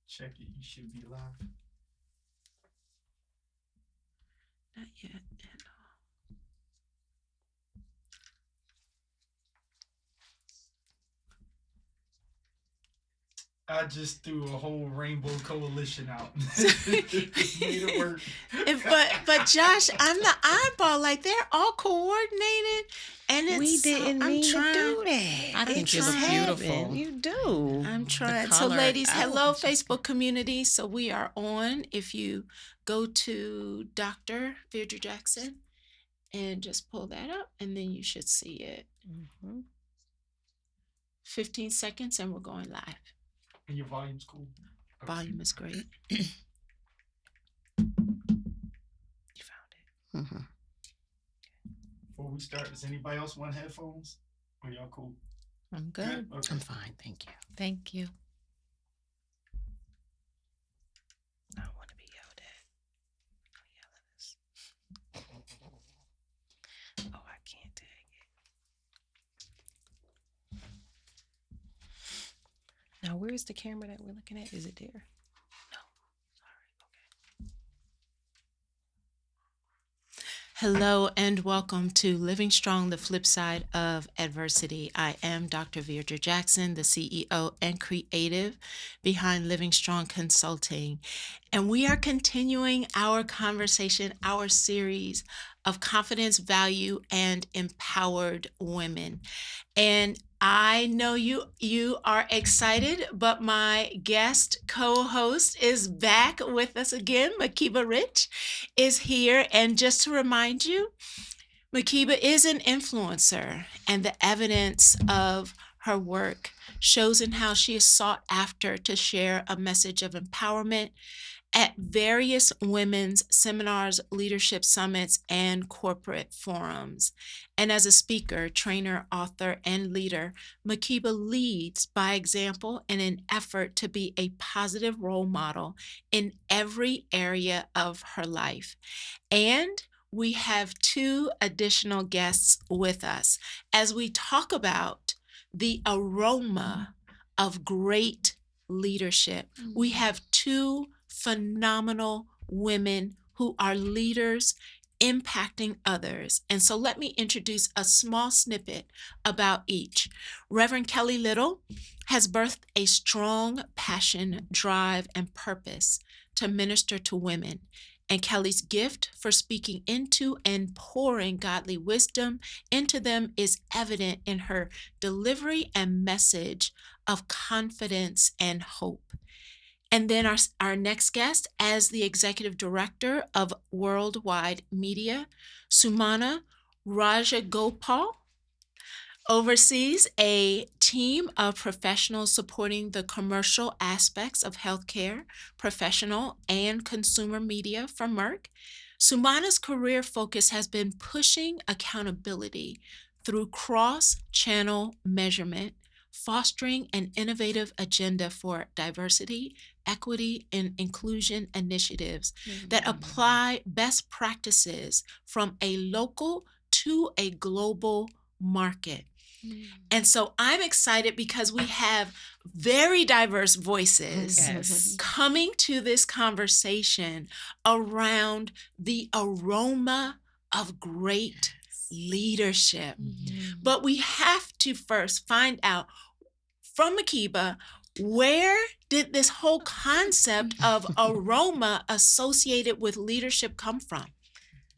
Check it. You should be live. Not yet. I just threw a whole rainbow coalition out. Made it work. But Josh, I'm the oddball. Like they're all coordinated, and it's We didn't I'm mean trying, to do that. I think you look trying. beautiful. You do. I'm trying. So, color, ladies, I hello, was just- Facebook community. So we are on. If you go to Dr. Deirdre Jackson and just pull that up, and then you should see it. Mhm. 15 seconds, and we're going live. And your volume's cool. Volume is great. You found it. Mhm. Before we start, does anybody else want headphones? Or y'all cool? I'm good. Okay. I'm fine, thank you. Thank you. I don't want to be yelled at. Don't yell at us. Oh, I can't tag it. Now, where's the camera that we're looking at? Is it there? No. Sorry. Okay. Hello and welcome to Living Strong, the Flip Side of Adversity. I am Dr. Deirdre Jackson, the CEO and creative behind Living Strong Consulting. And we are continuing our conversation, our series of confidence, value, and empowered women. And I know you are excited, but my guest co-host is back with us again. Makiba Rich is here. And just to remind you, Makiba is an influencer, and the evidence of her work shows in how she is sought after to share a message of empowerment at various women's seminars, leadership summits, and corporate forums. And as a speaker, trainer, author, and leader, Makiba leads by example in an effort to be a positive role model in every area of her life. And we have two additional guests with us as we talk about the aroma of great leadership. We have two phenomenal women who are leaders impacting others. And so let me introduce a small snippet about each. Reverend Kelly Little has birthed a strong passion, drive, and purpose to minister to women. And Kelly's gift for speaking into and pouring godly wisdom into them is evident in her delivery and message of confidence and hope. And then our next guest, as the executive director of Worldwide Media, Sumana Rajagopal, oversees a team of professionals supporting the commercial aspects of healthcare, professional, and consumer media for Merck. Sumana's career focus has been pushing accountability through cross-channel measurement, fostering an innovative agenda for diversity, equity, and inclusion initiatives that apply best practices from a local to a global market. And so I'm excited because we have very diverse voices Yes. coming to this conversation around the aroma of great leadership. But we have to first find out from Makiba, where did this whole concept of aroma associated with leadership come from?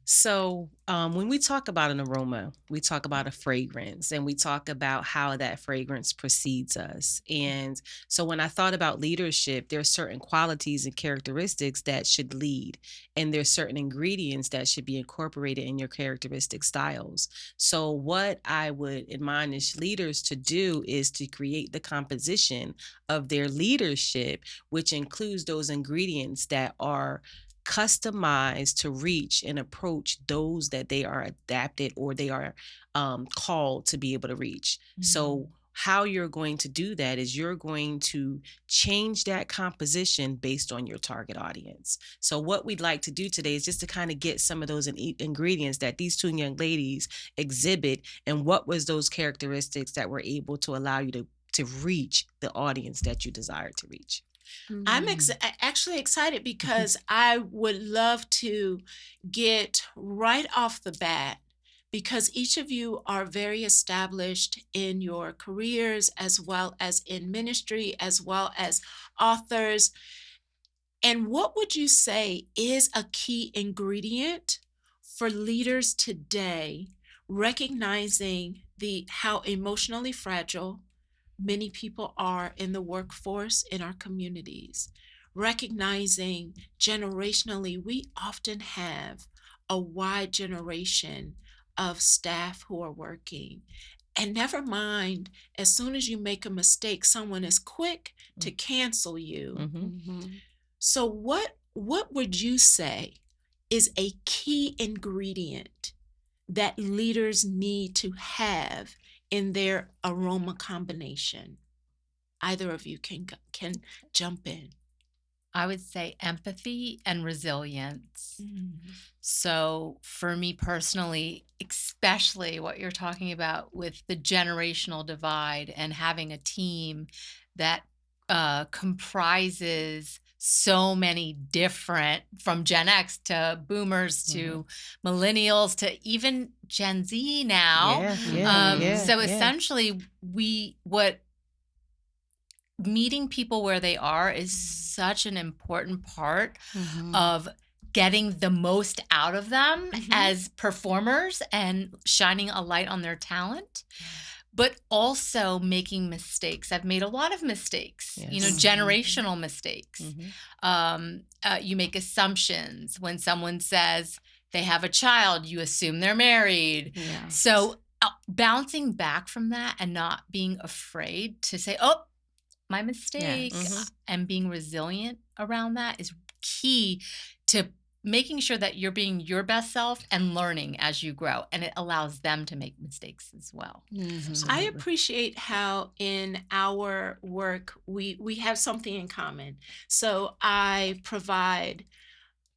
So, when we talk about an aroma, we talk about a fragrance, and we talk about how that fragrance precedes us. And so, when I thought about leadership, there are certain qualities and characteristics that should lead, and there's certain ingredients that should be incorporated in your characteristic styles. So, what I would admonish leaders to do is to create the composition of their leadership, which includes those ingredients that are customized to reach and approach those that they are adapted or they are called to be able to reach. So how you're going to do that is you're going to change that composition based on your target audience. So what we'd like to do today is just to kind of get some of those ingredients that these two young ladies exhibit, and what was those characteristics that were able to allow you to reach the audience that you desire to reach. I'm actually excited because I would love to get right off the bat, because each of you are very established in your careers as well as in ministry, as well as authors. And what would you say is a key ingredient for leaders today, recognizing how emotionally fragile many people are in the workforce in our communities, recognizing generationally we often have a wide generation of staff who are working, and never mind, as soon as you make a mistake, someone is quick to cancel you. So what would you say is a key ingredient that leaders need to have in their aroma combination? Either of you can jump in. I would say empathy and resilience. So for me personally, especially what you're talking about with the generational divide and having a team that comprises so many different, from Gen X to boomers to millennials to even Gen Z now. So essentially meeting people where they are is such an important part of getting the most out of them as performers and shining a light on their talent, but also making mistakes. I've made a lot of mistakes, generational mistakes. You make assumptions. When someone says they have a child, you assume they're married. So bouncing back from that and not being afraid to say, oh, my mistake, and being resilient around that is key to making sure that you're being your best self and learning as you grow, and it allows them to make mistakes as well. I appreciate how in our work we have something in common. So I provide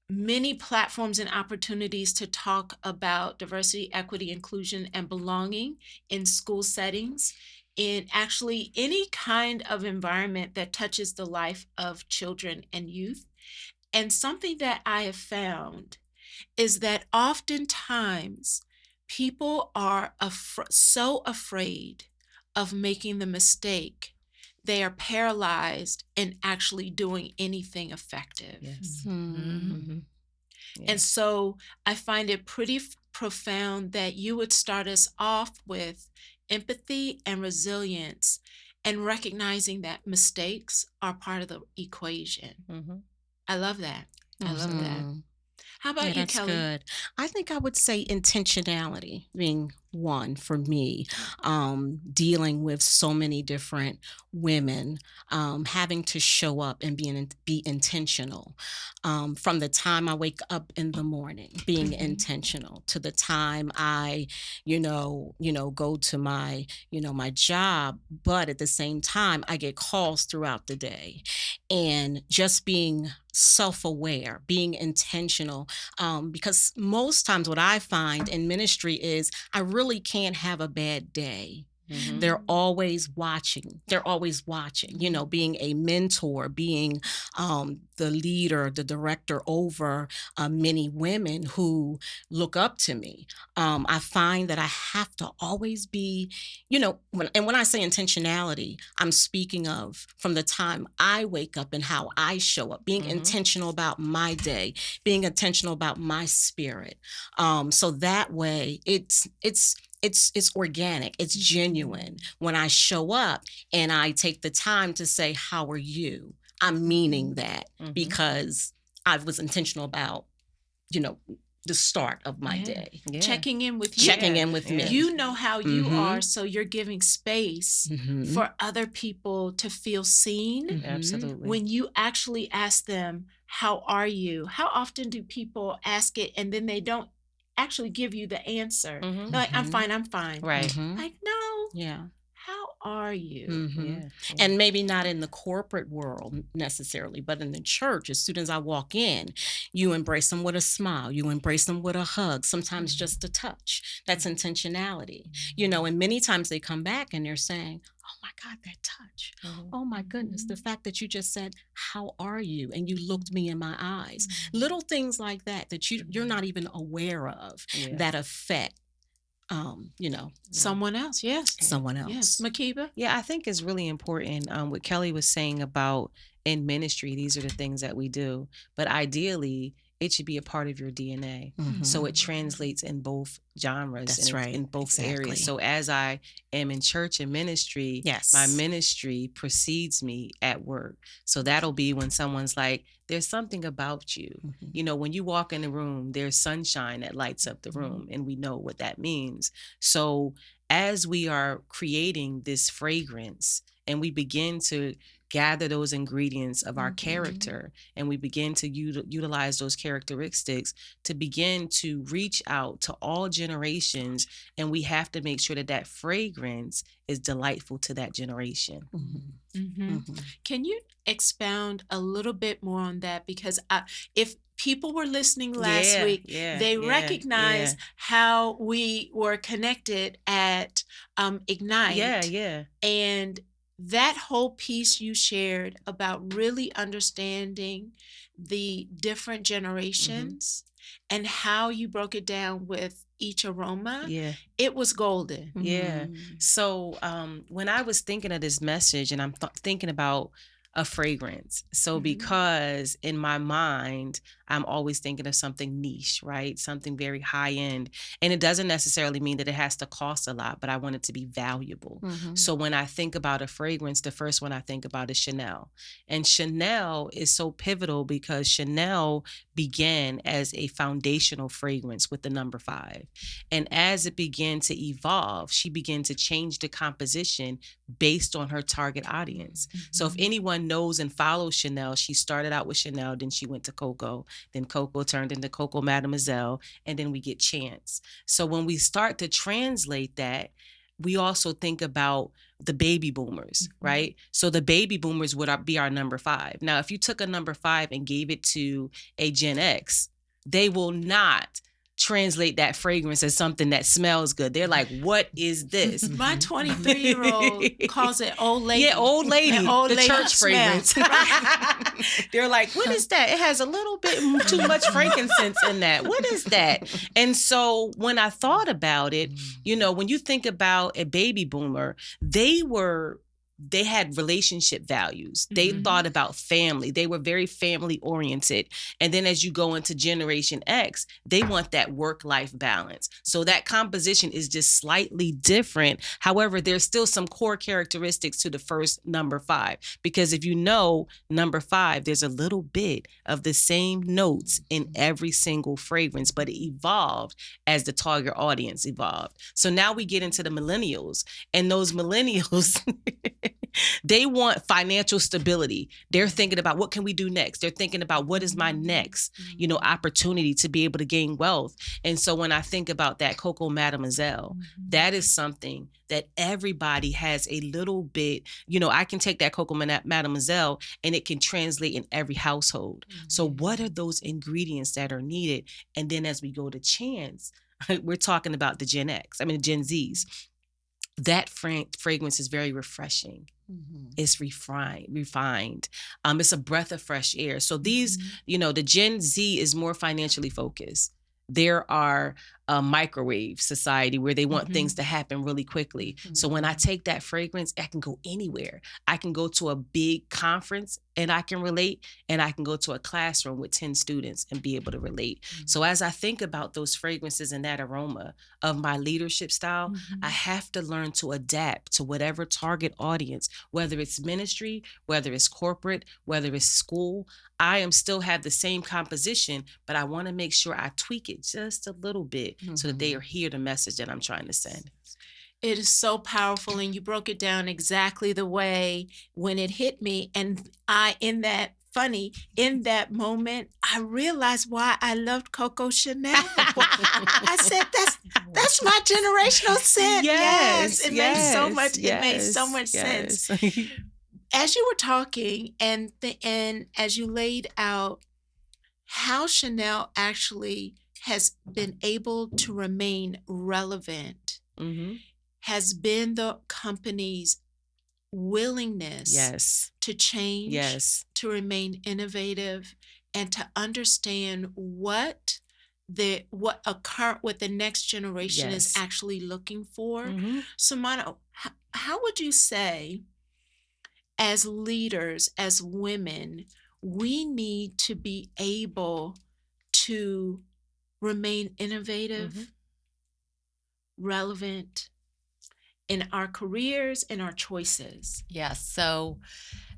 many platforms and opportunities to talk about diversity, equity, inclusion, and belonging in school settings, in actually any kind of environment that touches the life of children and youth. And something that I have found is that oftentimes people are so afraid of making the mistake, they are paralyzed in actually doing anything effective. And so I find it pretty profound that you would start us off with empathy and resilience, and recognizing that mistakes are part of the equation. I love that. I love that. How about you, that's Kelly? good. I think I would say intentionality being one for me, dealing with so many different women, having to show up and be intentional. From the time I wake up in the morning, being intentional, to the time I, go to my, my job, but at the same time I get calls throughout the day, and just being self-aware, being intentional, because most times what I find in ministry is I really can't have a bad day. They're always watching. Being a mentor, being the leader, the director over many women who look up to me. I find that I have to always be, when I say intentionality, I'm speaking of from the time I wake up and how I show up, being intentional about my day, being intentional about my spirit. So that way it's organic, it's genuine. When I show up and I take the time to say, how are you? I'm meaning that because I was intentional about, the start of my day. Checking in with you. Checking in with me. You know how you are, so you're giving space for other people to feel seen. Absolutely. When you actually ask them, how are you? How often do people ask it and then they don't actually give you the answer? They're like, I'm fine. Right. Like, no. Yeah. How are you? And maybe not in the corporate world necessarily, but in the church, as soon as I walk in, you embrace them with a smile, you embrace them with a hug, sometimes just a touch. That's intentionality. And many times they come back and they're saying, oh my God, that touch. Mhm. Oh my goodness. The fact that you just said, how are you? And you looked me in my eyes. Little things like that you're not even aware of Yeah. that affect, Someone else, yes. someone Yes. else. Makiba? Yeah, I think it's really important what Kelly was saying about in ministry, these are the things that we do. But ideally, it should be a part of your DNA. So it translates in both genres That's and right. in both Exactly. areas. So as I am in church and ministry, Yes. my ministry precedes me at work. So that'll be when someone's like, there's something about you. You know, when you walk in the room, there's sunshine that lights up the room, and we know what that means. So as we are creating this fragrance and we begin to gather those ingredients of our character and we begin to utilize those characteristics to begin to reach out to all generations, and we have to make sure that that fragrance is delightful to that generation. Can you expound a little bit more on that? Because if people were listening last week, they recognized how we were connected at Ignite. Yeah. And that whole piece you shared about really understanding the different generations and how you broke it down with each aroma, it was golden. Yeah. So when I was thinking of this message, and I'm thinking about a fragrance. So because in my mind, I'm always thinking of something niche, right? Something very high end. And it doesn't necessarily mean that it has to cost a lot, but I want it to be valuable. So when I think about a fragrance, the first one I think about is Chanel. And Chanel is so pivotal because Chanel began as a foundational fragrance with the number 5. And as it began to evolve, she began to change the composition based on her target audience. So if anyone knows and follows Chanel, she started out with Chanel, then she went to Coco, then Coco turned into Coco Mademoiselle, and then we get Chance. So when we start to translate that, we also think about the baby boomers, right? So the baby boomers would be our number 5. Now, if you took a number 5 and gave it to a Gen X, they will not translate that fragrance as something that smells good. They're like, what is this? My 23-year-old calls it old lady. Yeah, old lady. The church smell. fragrance. They're like, what is that? It has a little bit too much frankincense in that. What is that? And so when I thought about it, you know, when you think about a baby boomer, they had relationship values. They thought about family. They were very family oriented. And then as you go into Generation X, they want that work-life balance. So that composition is just slightly different. However, there's still some core characteristics to the first number 5. Because if you know number 5, there's a little bit of the same notes in every single fragrance, but it evolved as the target audience evolved. So now we get into the millennials, and those millennials, they want financial stability. They're thinking about what can we do next? They're thinking about what is my next, opportunity to be able to gain wealth. And so when I think about that Coco Mademoiselle, that is something that everybody has a little bit, I can take that Coco Mademoiselle and it can translate in every household. So what are those ingredients that are needed? And then as we go to Chance, we're talking about the Gen Zs. That fragrance is very refreshing. It's refined. It's a breath of fresh air. So these, the Gen Z is more financially focused. There are a microwave society where they want things to happen really quickly. So when I take that fragrance, I can go anywhere. I can go to a big conference and I can relate, and I can go to a classroom with 10 students and be able to relate. So as I think about those fragrances and that aroma of my leadership style, I have to learn to adapt to whatever target audience, whether it's ministry, whether it's corporate, whether it's school. I am still have the same composition, but I want to make sure I tweak it just a little bit so that they hear the message that I'm trying to send. It is so powerful, and you broke it down exactly the way when it hit me. And in that moment, I realized why I loved Coco Chanel. I said, that's my generational scent. Yes, it makes so much sense. As you were talking and as you laid out how Chanel actually has been able to remain relevant, has been the company's willingness Yes. to change, Yes. to remain innovative, and to understand what the next generation is Yes. actually looking for. Mm-hmm. So, Mono, how would you say, as leaders, as women, we need to be able to remain innovative, relevant in our careers and our choices? Yes. So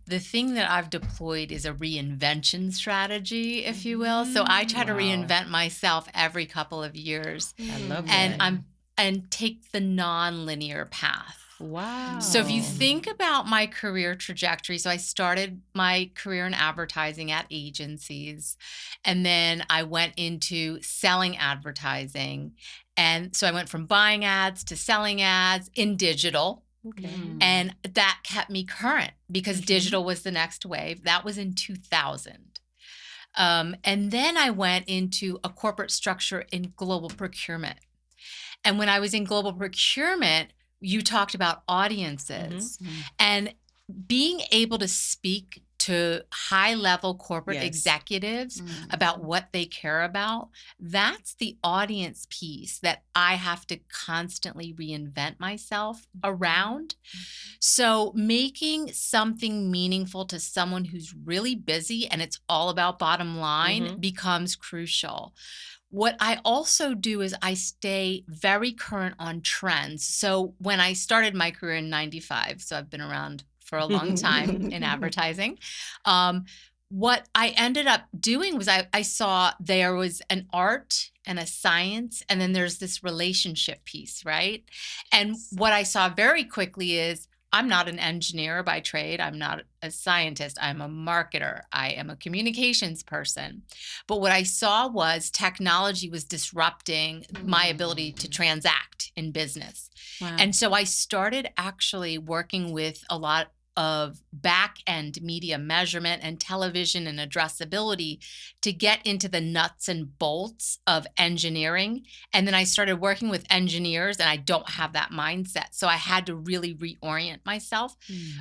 the thing that I've deployed is a reinvention strategy, if you will. So I try to Wow. reinvent myself every couple of years, I love and that. and take the non-linear path. Wow. So if you think about my career trajectory, so I started my career in advertising at agencies, and then I went into selling advertising. And so I went from buying ads to selling ads in digital. Okay. And that kept me current because digital was the next wave. That was in 2000. And then I went into a corporate structure in global procurement. And when I was in global procurement, you talked about audiences and being able to speak to high-level corporate executives about what they care about. That's the audience piece that I have to constantly reinvent myself around. So making something meaningful to someone who's really busy and it's all about bottom line becomes crucial. What I also do is I stay very current on trends. So when I started my career in 95, so I've been around for a long time in advertising, what I ended up doing was I saw there was an art and a science, and then there's this relationship piece, right? And what I saw very quickly is I'm not an engineer by trade. I'm not a scientist. I'm a marketer. I am a communications person. But what I saw was technology was disrupting my ability to transact in business. Wow. And so I started actually working with a lot of back-end media measurement and television and addressability to get into the nuts and bolts of engineering. And then I started working with engineers, and I don't have that mindset. So I had to really reorient myself.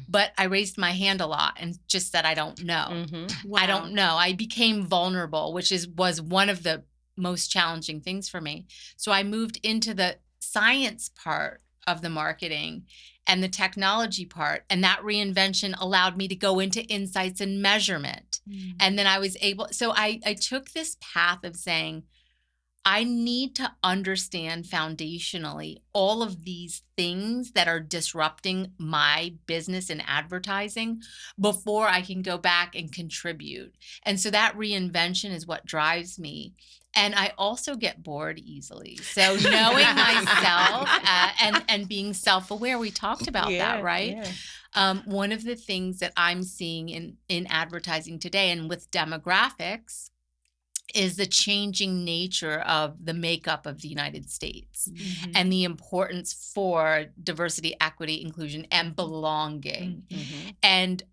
But I raised my hand a lot and just said, I don't know. Wow. I don't know. I became vulnerable, which was one of the most challenging things for me. So I moved into the science part of the marketing and the technology part. And that reinvention allowed me to go into insights and measurement. And then I was able, so I took this path of saying, I need to understand foundationally all of these things that are disrupting my business in advertising before I can go back and contribute. And so that reinvention is what drives me. And I also get bored easily. So knowing myself and being self-aware, we talked about that, right? One of the things that I'm seeing in advertising today and with demographics is the changing nature of the makeup of the United States and the importance for diversity, equity, inclusion, and belonging. And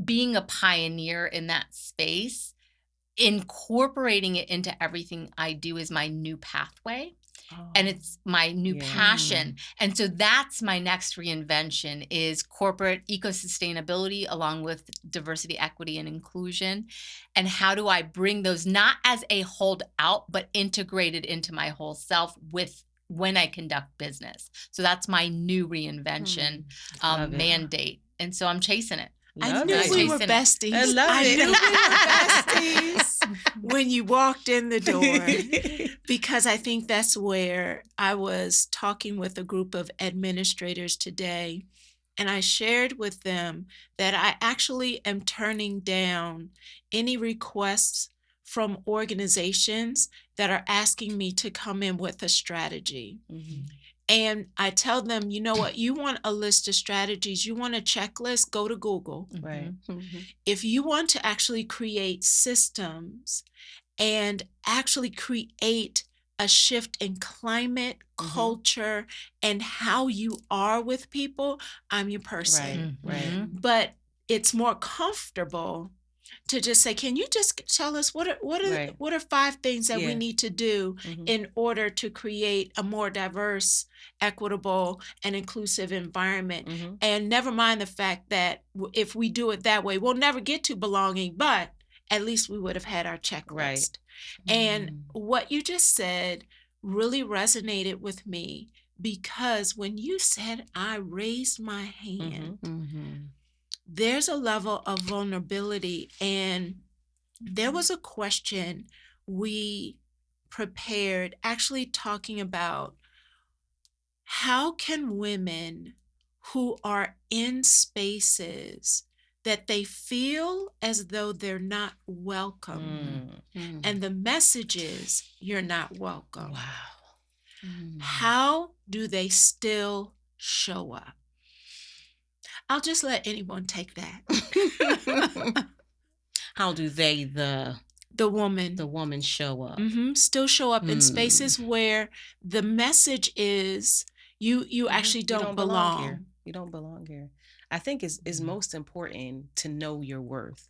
being a pioneer in that space, incorporating it into everything I do is my new pathway. And it's my new passion. And so that's my next reinvention is corporate eco-sustainability along with diversity, equity, and inclusion. And how do I bring those not as a hold out, but integrated into my whole self with when I conduct business. So that's my new reinvention mandate. And so I'm chasing it. I knew we were besties. I love I it. knew we were besties when you walked in the door, because I think that's where I was talking with a group of administrators today, and I shared with them that I actually am turning down any requests from organizations that are asking me to come in with a strategy. And I tell them, you know what, you want a list of strategies, you want a checklist, go to Google. Right. If you want to actually create systems and actually create a shift in climate, culture, and how you are with people, I'm your person. Right. But it's more comfortable to just say, can you just tell us what Right. are 5 things that we Yeah. need to do in order to create a more diverse, equitable, and inclusive environment? And never mind the fact that if we do it that way, we'll never get to belonging, but at least we would have had our checklist. Right. And what you just said really resonated with me, because when you said I raised my hand, there's a level of vulnerability. And there was a question we prepared actually talking about how can women who are in spaces that they feel as though they're not welcome, and the message is you're not welcome. Wow. How do they still show up? I'll just let anyone take that. How do they, the woman show up? Still show up in spaces where the message is you actually don't belong here. You don't belong here. I think it's most important to know your worth.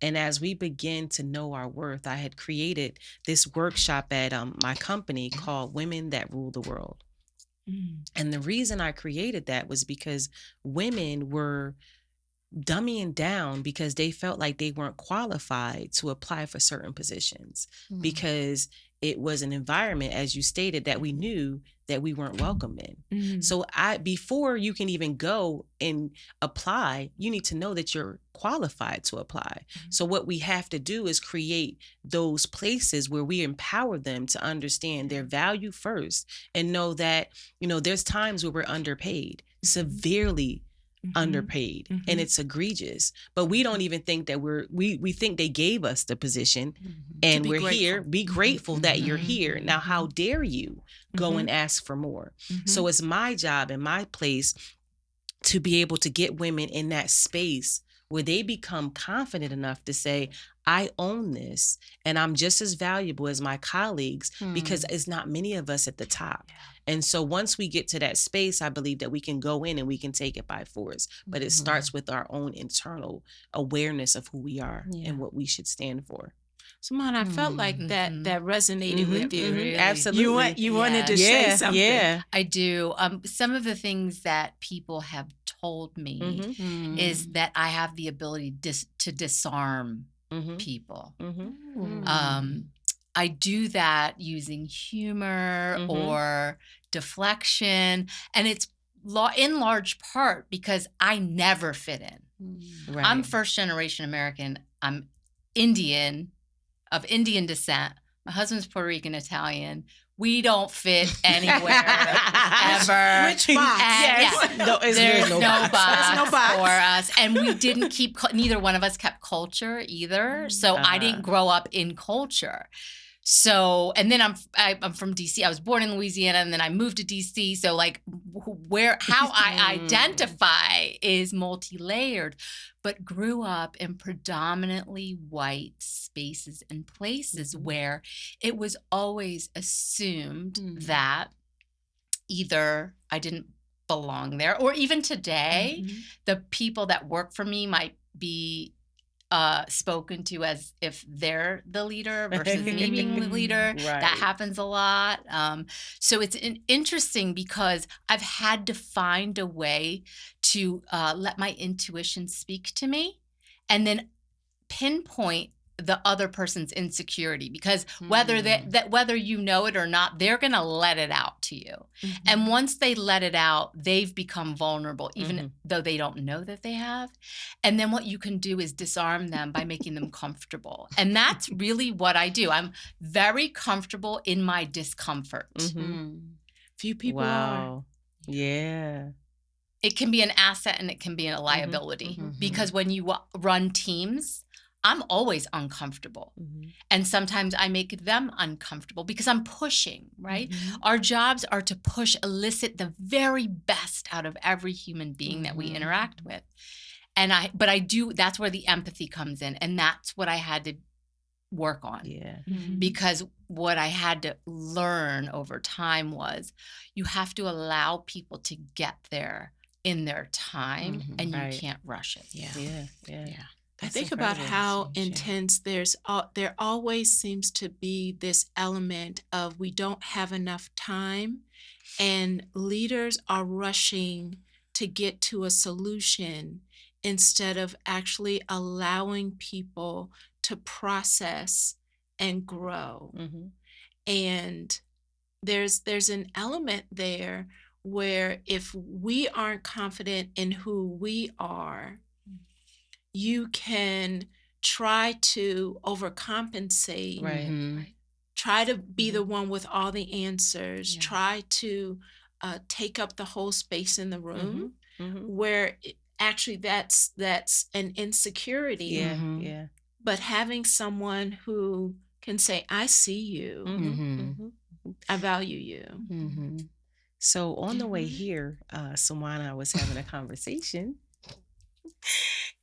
And as we begin to know our worth, I had created this workshop at my company called Women That Rule the World. And the reason I created that was because women were dumbing down because they felt like they weren't qualified to apply for certain positions because it was an environment, as you stated, that we knew that we weren't welcome in. So before you can even go and apply, you need to know that you're qualified to apply. So what we have to do is create those places where we empower them to understand their value first and know that, there's times where we're underpaid, severely underpaid, and it's egregious, but we don't even think that we think they gave us the position and we're grateful. Here, be grateful that you're here. Now, how dare you go and ask for more? So it's my job and my place to be able to get women in that space where they become confident enough to say, I own this and I'm just as valuable as my colleagues because it's not many of us at the top. And so once we get to that space, I believe that we can go in and we can take it by force. But it starts with our own internal awareness of who we are and what we should stand for. Simone, I felt like that resonated with you. Really. Absolutely. You wanted to say something. Yeah. I do. Some of the things that people have told me is that I have the ability to disarm people. I do that using humor or deflection. And it's in large part because I never fit in. Right. I'm first generation American. I'm Indian, of Indian descent. My husband's Puerto Rican Italian. We don't fit anywhere ever. Which box? Yes. No, there's no box. There's no box for us. And we didn't keep, neither one of us kept culture either. So I didn't grow up in culture. So, and then I'm from DC. I was born in Louisiana and then I moved to DC. So like how I identify is multi-layered, but grew up in predominantly white spaces and places where it was always assumed that either I didn't belong there, or even today, the people that work for me might be spoken to as if they're the leader versus me being the leader. Right. That happens a lot. So it's interesting because I've had to find a way to let my intuition speak to me and then pinpoint the other person's insecurity, because whether you know it or not, they're going to let it out to you. And once they let it out, they've become vulnerable, even though they don't know that they have. And then what you can do is disarm them by making them comfortable. And that's really what I do. I'm very comfortable in my discomfort. Few people are. Yeah. It can be an asset and it can be a liability, because when you run teams, I'm always uncomfortable. And sometimes I make them uncomfortable because I'm pushing, right? Our jobs are to elicit the very best out of every human being that we interact with. And that's where the empathy comes in. And that's what I had to work on. Yeah. Because what I had to learn over time was you have to allow people to get there in their time and you can't rush it. Yeah. I That's think about incredible. how Yeah. intense there always seems to be this element of we don't have enough time, and leaders are rushing to get to a solution instead of actually allowing people to process and grow. Mm-hmm. And there's an element there where if we aren't confident in who we are, you can try to overcompensate, Right. Mhm. try to be the Mhm. one with all the answers, Yeah. try to take up the whole space in the room, Mm-hmm. Mm-hmm. where actually that's an insecurity. Yeah. Mhm. Yeah. But having someone who can say, I see you, Mm-hmm. Mhm. Mm-hmm. I value you. Mhm. So on the way Mhm. here, Sawana and I was having a conversation,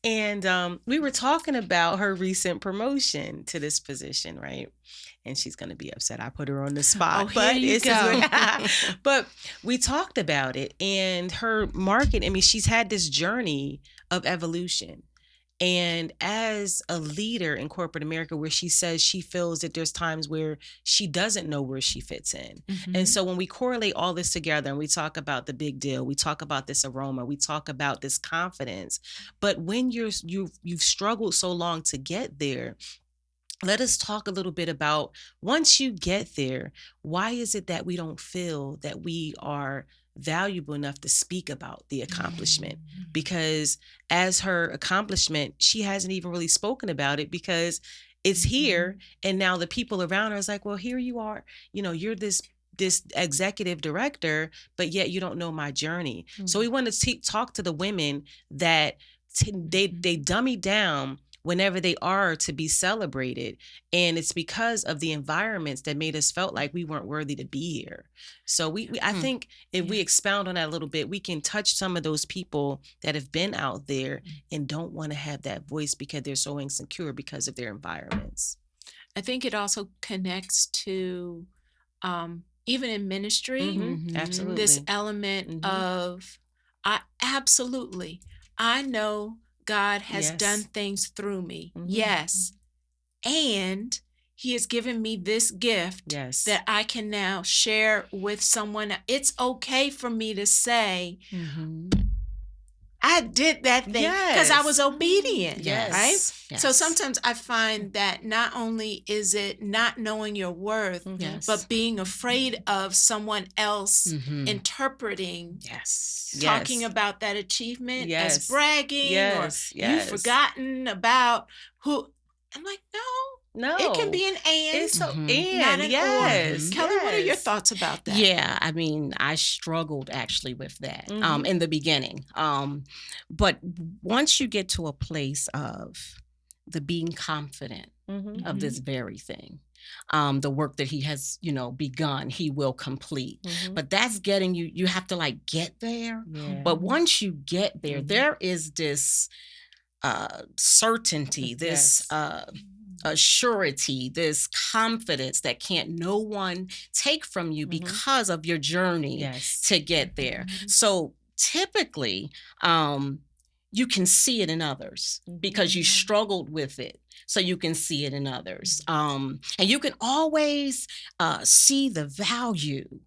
and we were talking about her recent promotion to this position, right? And she's gonna be upset I put her on the spot, Oh, here but you it's just go. but we talked about it, and her market. I mean, she's had this journey of evolution. And as a leader in corporate America, where she says she feels that there's times where she doesn't know where she fits in. And so when we correlate all this together and we talk about the big deal, we talk about this aroma, we talk about this confidence, but when you've struggled so long to get there, let us talk a little bit about, once you get there, why is it that we don't feel that we are valuable enough to speak about the accomplishment? Because as her accomplishment, she hasn't even really spoken about it, because it's here, and now the people around her is like, well, here you are, you're this executive director, but yet you don't know my journey. So we want to talk to the women that they dummy down whenever they are to be celebrated, and it's because of the environments that made us felt like we weren't worthy to be here. So I think if we expound on that a little bit, we can touch some of those people that have been out there and don't want to have that voice because they're so insecure because of their environments. I think it also connects to even in ministry, Mhm. Absolutely. this element of I know God has Yes. done things through me. Yes. And he has given me this gift Yes. that I can now share with someone. It's okay for me to say, Mhm. I did that thing because I was Yes. obedient, Yes. right? Yes. So sometimes I find that not only is it not knowing your worth, Yes. but being afraid of someone else Mhm. interpreting, Yes. talking Yes. about that achievement Yes. as bragging, Yes. or you've Yes. forgotten about who. I'm like, no, it can be an and, It's so Mhm. not and an yes. or. Kelly, what are your Yes. thoughts about that? Yeah, I mean, I struggled actually with that Mhm. in the beginning. But once you get to a place of the being confident Mhm. of this very thing, the work that he has, begun, he will complete. Mhm. But that's getting you have to like get there. Yeah. But once you get there, Mhm. there is this certainty, this Yes. a surety, this confidence that can't no one take from you because of your journey Yes. to get there. So typically, you can see it in others because you struggled with it. So you can see it in others. And you can always see the value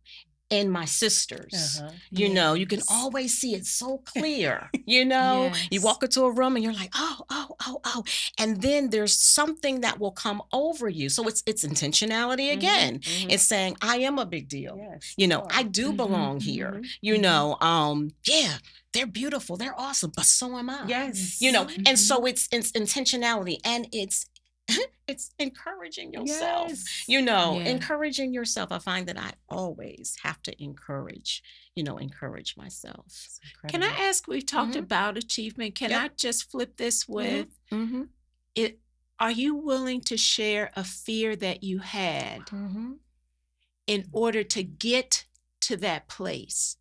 in my sisters. You can always see it so clear. You Yes. walk into a room and you're like, oh. And then there's something that will come over you. So it's intentionality again. It's saying, I am a big deal. Yes. I do belong here. Yeah, they're beautiful, they're awesome, but so am I. Yes. And so it's intentionality, and it's it's encouraging yourself. Yes. Yeah. Encouraging yourself. I find that I always have to encourage myself. Can I ask, we've talked Mhm. about achievement. Can Yep. I just flip this with Mm-hmm. it? Are you willing to share a fear that you had Mm-hmm. in order to get to that place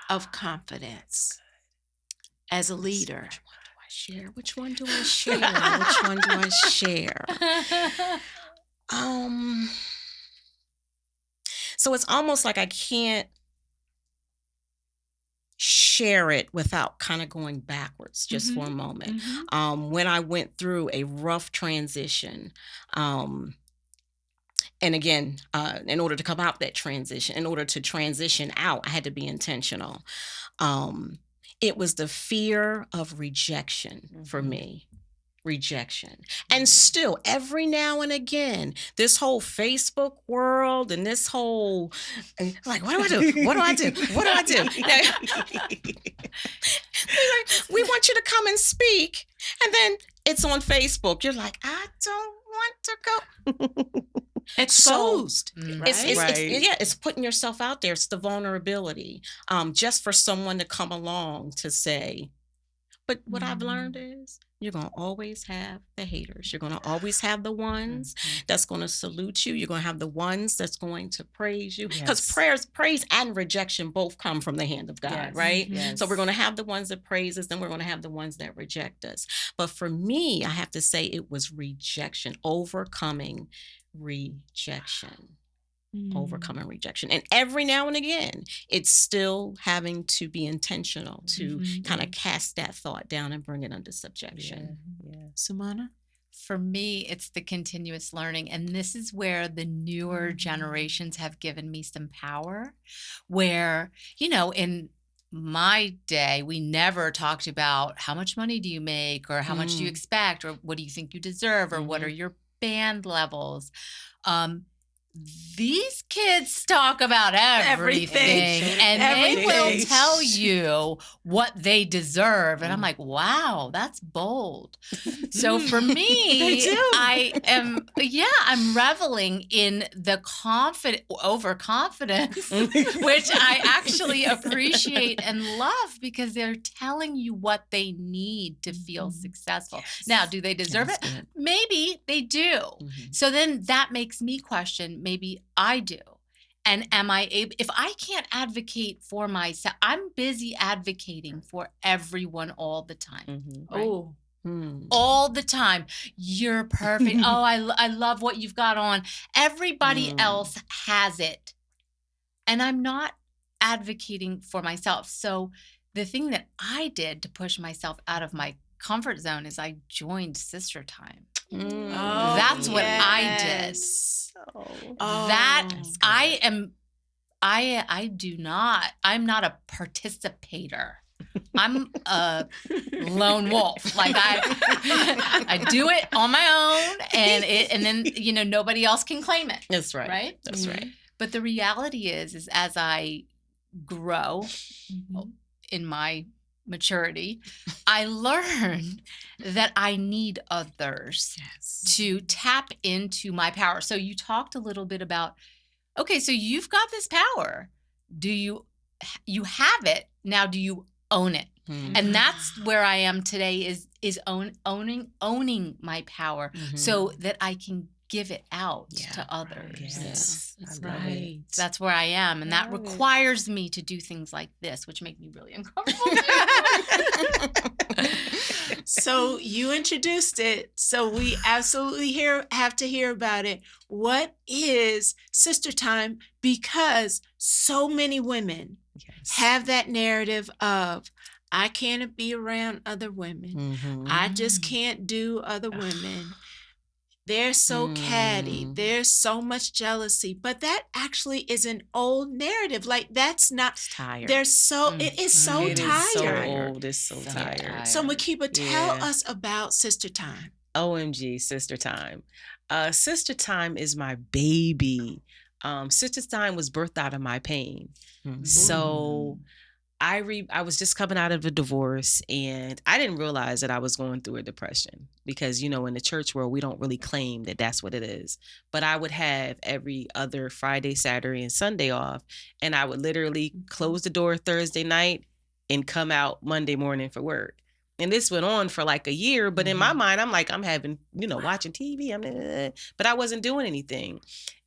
of confidence as a leader? Which one do I share? Which one do I share? So it's almost like I can't share it without kind of going backwards just for a moment. When I went through a rough transition, and again, in order to come out that transition, in order to transition out, I had to be intentional. It was the fear of rejection for me. Rejection. And still, every now and again, this whole Facebook world and this whole, like, what do I do? What do I do? What do I do? We want you to come and speak. And then it's on Facebook. You're like, I don't want to go. Exposed. Right? It's putting yourself out there. It's the vulnerability. Just for someone to come along to say, but what I've learned is you're going to always have the haters. You're going to always have the ones that's going to salute you. You're going to have the ones that's going to praise you. Because praise and rejection both come from the hand of God, right? So we're going to have the ones that praise us, then we're going to have the ones that reject us. But for me, I have to say it was rejection, overcoming rejection. Overcoming rejection. And every now and again, it's still having to be intentional to kind of cast that thought down and bring it under subjection. Sumana? For me, it's the continuous learning. And this is where the newer generations have given me some power, where, you know, in my day, we never talked about how much money do you make, or how much do you expect, or what do you think you deserve, or what are your band levels. These kids talk about everything. And they will tell you what they deserve. And I'm like, wow, that's bold. So for me, I'm reveling in the overconfidence, which I actually appreciate and love, because they're telling you what they need to feel successful. Now, do they deserve it? Maybe they do. So then that makes me question, maybe I do. And am I able, if I can't advocate for myself, I'm busy advocating for everyone all the time. Right? All the time. You're perfect. Oh, I love what you've got on. Everybody else has it. And I'm not advocating for myself. So the thing that I did to push myself out of my comfort zone is I joined Sister Time. That's what I did. I'm not a participator. I'm a lone wolf. Like I do it on my own, and then, you know, nobody else can claim it. That's right. Right? That's right. But the reality is as I grow in my maturity, I learned that I need others to tap into my power. So you talked a little bit about, okay, so you've got this power. Do you have it? Now, do you own it? And that's where I am today, is owning my power, so that I can give it out to others. That's right. That's where I am. And that requires me to do things like this, which make me really uncomfortable. So you introduced it. So we absolutely have to hear about it. What is Sister Time? Because so many women have that narrative of, I can't be around other women. I just can't do other women. They're so catty. There's so much jealousy. But that actually is an old narrative. Like, that's not. It's tired. It is so tired. It is so old. It's so tired. So Makiba, tell us about Sister Time. OMG, Sister Time. Sister Time is my baby. Sister Time was birthed out of my pain. So I was just coming out of a divorce, and I didn't realize that I was going through a depression, because, you know, in the church world, we don't really claim that that's what it is. But I would have every other Friday, Saturday, and Sunday off, and I would literally close the door Thursday night and come out Monday morning for work. And this went on for like a year, but in my mind, I'm like, I'm having, you know, watching TV, but I wasn't doing anything.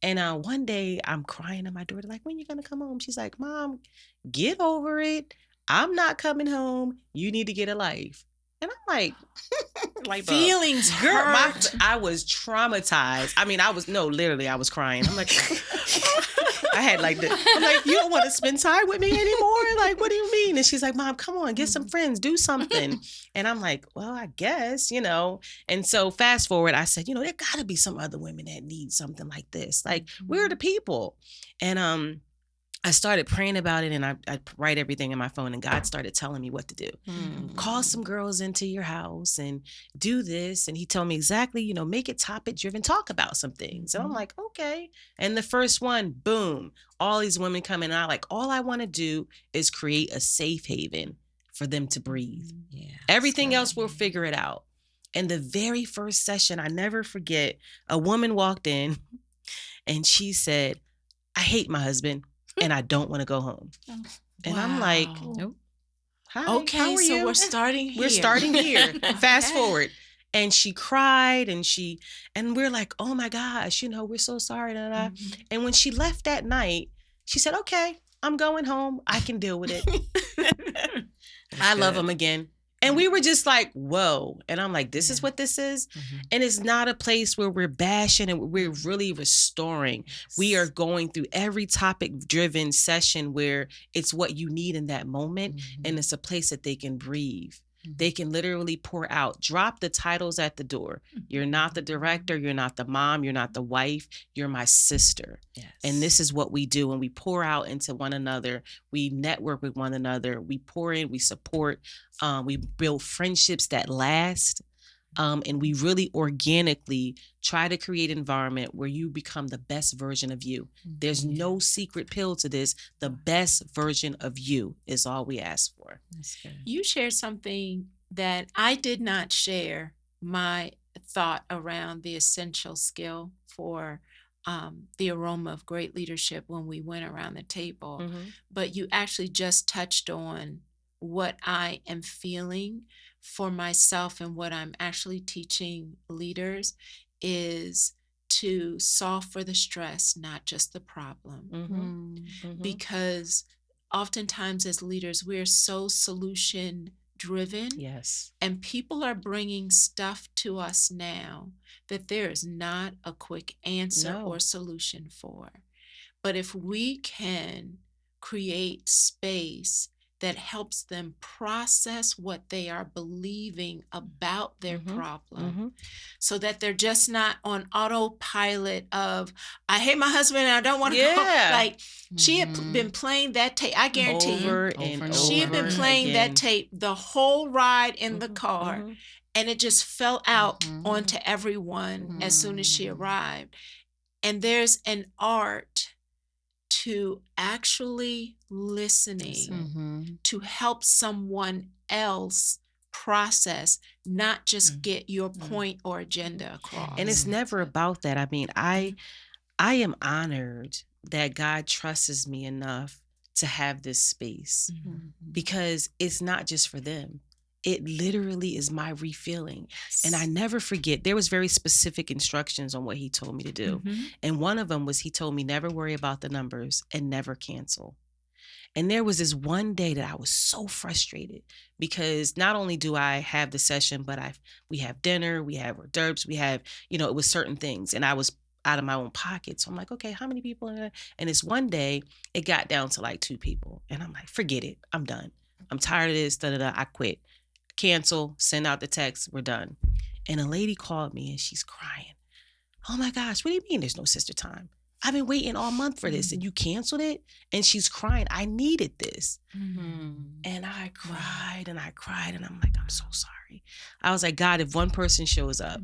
And one day I'm crying to my daughter, like, when you gonna come home? She's like, Mom, get over it. I'm not coming home. You need to get a life. And I'm like, feelings hurt. I was traumatized. I mean, literally I was crying. I'm like, I had like I'm like, you don't want to spend time with me anymore? Like, what do you mean? And she's like, Mom, come on, get some friends, do something. And I'm like, well, I guess, And so fast forward, I said, there gotta be some other women that need something like this. Like, we're the people. And I started praying about it, and I write everything in my phone, and God started telling me what to do. Call some girls into your house and do this. And he told me exactly, make it topic driven, talk about some things. And I'm like, okay. And the first one, boom, all these women come in, and all I want to do is create a safe haven for them to breathe. Yeah. Everything else, we'll figure it out. And the very first session, I never forget, a woman walked in and she said, I hate my husband. And I don't want to go home. And I'm like, Nope. Hi, Okay, how are so you? we're starting here. We're starting here. Fast Okay. forward. And she cried and we're like, oh my gosh, we're so sorry. And when she left that night, she said, okay, I'm going home. I can deal with it. I love him again. And we were just like, whoa. And I'm like, this is what this is. And it's not a place where we're bashing and we're really restoring. We are going through every topic driven session where it's what you need in that moment. And it's a place that they can breathe. They can literally pour out, drop the titles at the door. You're not the director. You're not the mom. You're not the wife. You're my sister. Yes. And this is what we do. And we pour out into one another. We network with one another. We pour in, we support. We build friendships that last. And we really organically try to create an environment where you become the best version of you. There's no secret pill to this. The best version of you is all we ask for. That's good. You shared something that I did not share my thought around the essential skill for the aroma of great leadership when we went around the table. But you actually just touched on what I am feeling for myself and what I'm actually teaching leaders is to solve for the stress, not just the problem. Because oftentimes as leaders, we're so solution driven. Yes. And people are bringing stuff to us now that there is not a quick answer or solution for. But if we can create space that helps them process what they are believing about their problem so that they're just not on autopilot of, I hate my husband and I don't want to go. Like she had been playing that tape. I guarantee Over you, and she had been over playing again. that tape the whole ride in the car. And it just fell out onto everyone as soon as she arrived. And there's an art to actually listening to help someone else process, not just get your point or agenda across. And it's never about that. I mean, I am honored that God trusts me enough to have this space because it's not just for them. It literally is my refilling. And I never forget, there was very specific instructions on what he told me to do. And one of them was he told me never worry about the numbers and never cancel. And there was this one day that I was so frustrated because not only do I have the session, but we have dinner, we have hors d'oeuvres, we have, it was certain things. And I was out of my own pocket. So I'm like, okay, how many people? And this one day it got down to like 2 people. And I'm like, forget it. I'm done. I'm tired of this. I quit. Cancel, send out the text, we're done. And a lady called me and she's crying. Oh my gosh, what do you mean there's no sister time? I've been waiting all month for this and you canceled it? And she's crying, I needed this. And I cried and I cried and I'm like, I'm so sorry. I was like, God, if one person shows up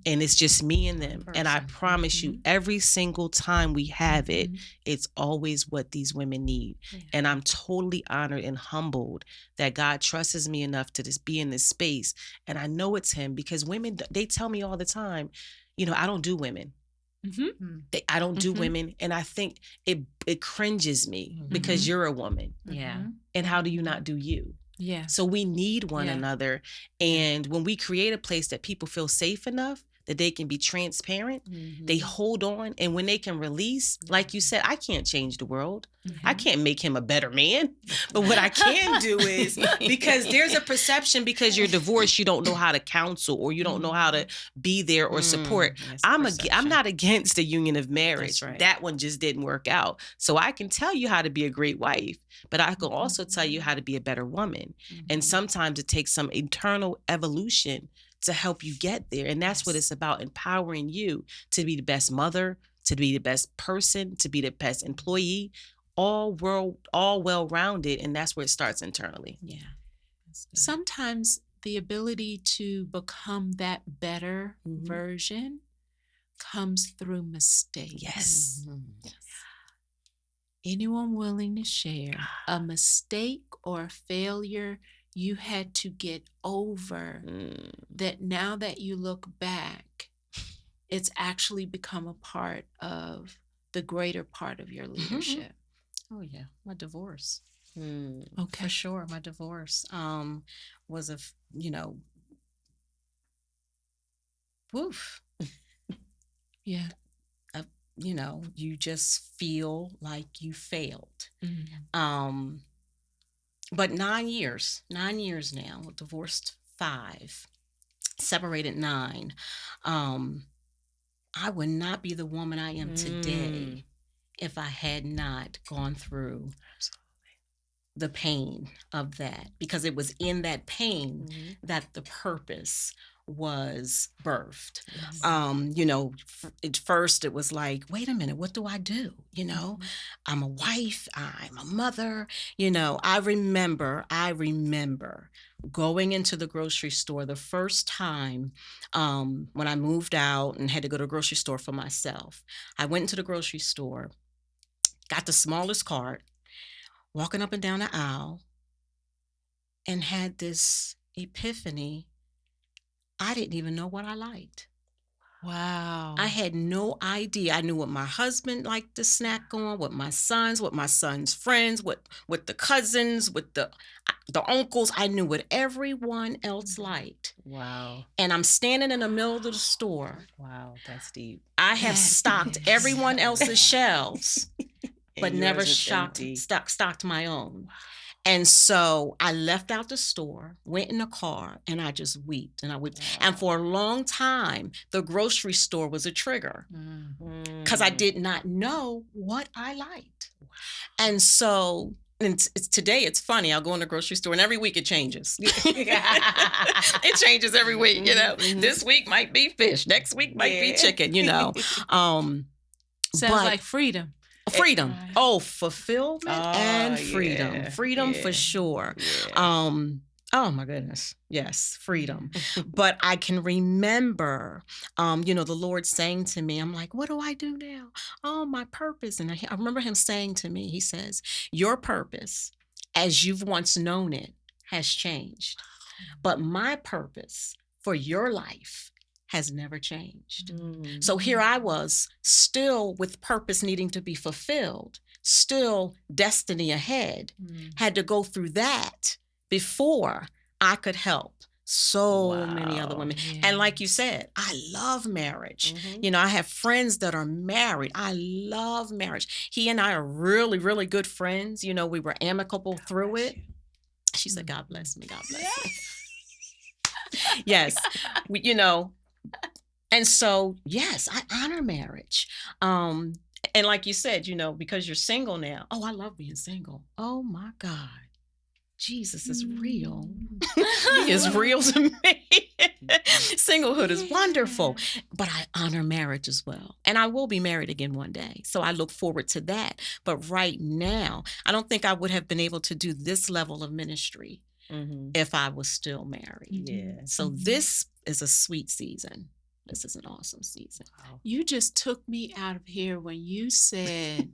and it's just me and them, and I promise you every single time we have it, it's always what these women need. And I'm totally honored and humbled that God trusts me enough to just be in this space. And I know it's him because women, they tell me all the time, I don't do women. I don't do women. And I think it cringes me because you're a woman. Yeah. And how do you not do you? Yeah. So we need one another. And when we create a place that people feel safe enough that they can be transparent, Mm-hmm. they hold on. And when they can release, like you said, I can't change the world. I can't make him a better man. But what I can do is, because there's a perception, because you're divorced, you don't know how to counsel, or you don't know how to be there or support. Yes, I'm perception. not against the union of marriage. That's right. That one just didn't work out. So I can tell you how to be a great wife, but I can also tell you how to be a better woman. And sometimes it takes some internal evolution to help you get there. And that's what it's about, empowering you to be the best mother, to be the best person, to be the best employee, all well-rounded. And that's where it starts internally. Yeah. That's good. Sometimes the ability to become that better version comes through mistakes. Yes. Anyone willing to share a mistake or a failure you had to get over that now that you look back, it's actually become a part of the greater part of your leadership? Oh yeah, my divorce. Okay. For sure, my divorce was woof. Yeah. You just feel like you failed. But 9 years now, divorced 5, separated 9. I would not be the woman I am today if I had not gone through the pain of that, because it was in that pain that the purpose was birthed. At first it was like, wait a minute, what do I do? I'm a wife, I'm a mother. I remember going into the grocery store the first time when I moved out and had to go to the grocery store for myself. I went into the grocery store, got the smallest cart, walking up and down the aisle, and had this epiphany. I didn't even know what I liked. Wow. I had no idea. I knew what my husband liked to snack on, what my son's friends, what the cousins, with the uncles. I knew what everyone else liked. Wow. And I'm standing in the middle of the store. Wow, that's deep. I have stocked everyone else's shelves, but never stocked my own. And so I left out the store, went in the car, and I just wept. And I wept. Wow. And for a long time, the grocery store was a trigger because I did not know what I liked. Wow. And so today it's funny. I'll go in the grocery store and every week it changes. It changes every week, This week might be fish. Next week might be chicken, Sounds like freedom. Freedom. Oh, fulfillment and freedom. Yeah. Freedom for sure. Yeah. Oh my goodness. Yes, freedom. But I can remember, the Lord saying to me, I'm like, what do I do now? Oh, my purpose. And I remember him saying to me, he says, your purpose, as you've once known it, has changed. But my purpose for your life has never changed. So here I was, still with purpose needing to be fulfilled, still destiny ahead, had to go through that before I could help so many other women. Yeah. And like you said, I love marriage. I have friends that are married. I love marriage. He and I are really, really good friends. We were amicable through it. She said, God bless me. God bless me. Yes. And so, yes, I honor marriage. And like you said, because you're single now. Oh, I love being single. Oh my God. Jesus is real. He is real to me. Singlehood is wonderful. But I honor marriage as well. And I will be married again one day. So I look forward to that. But right now, I don't think I would have been able to do this level of ministry if I was still married. Yeah. So this is a sweet season. This is an awesome season. Wow. You just took me out of here when you said,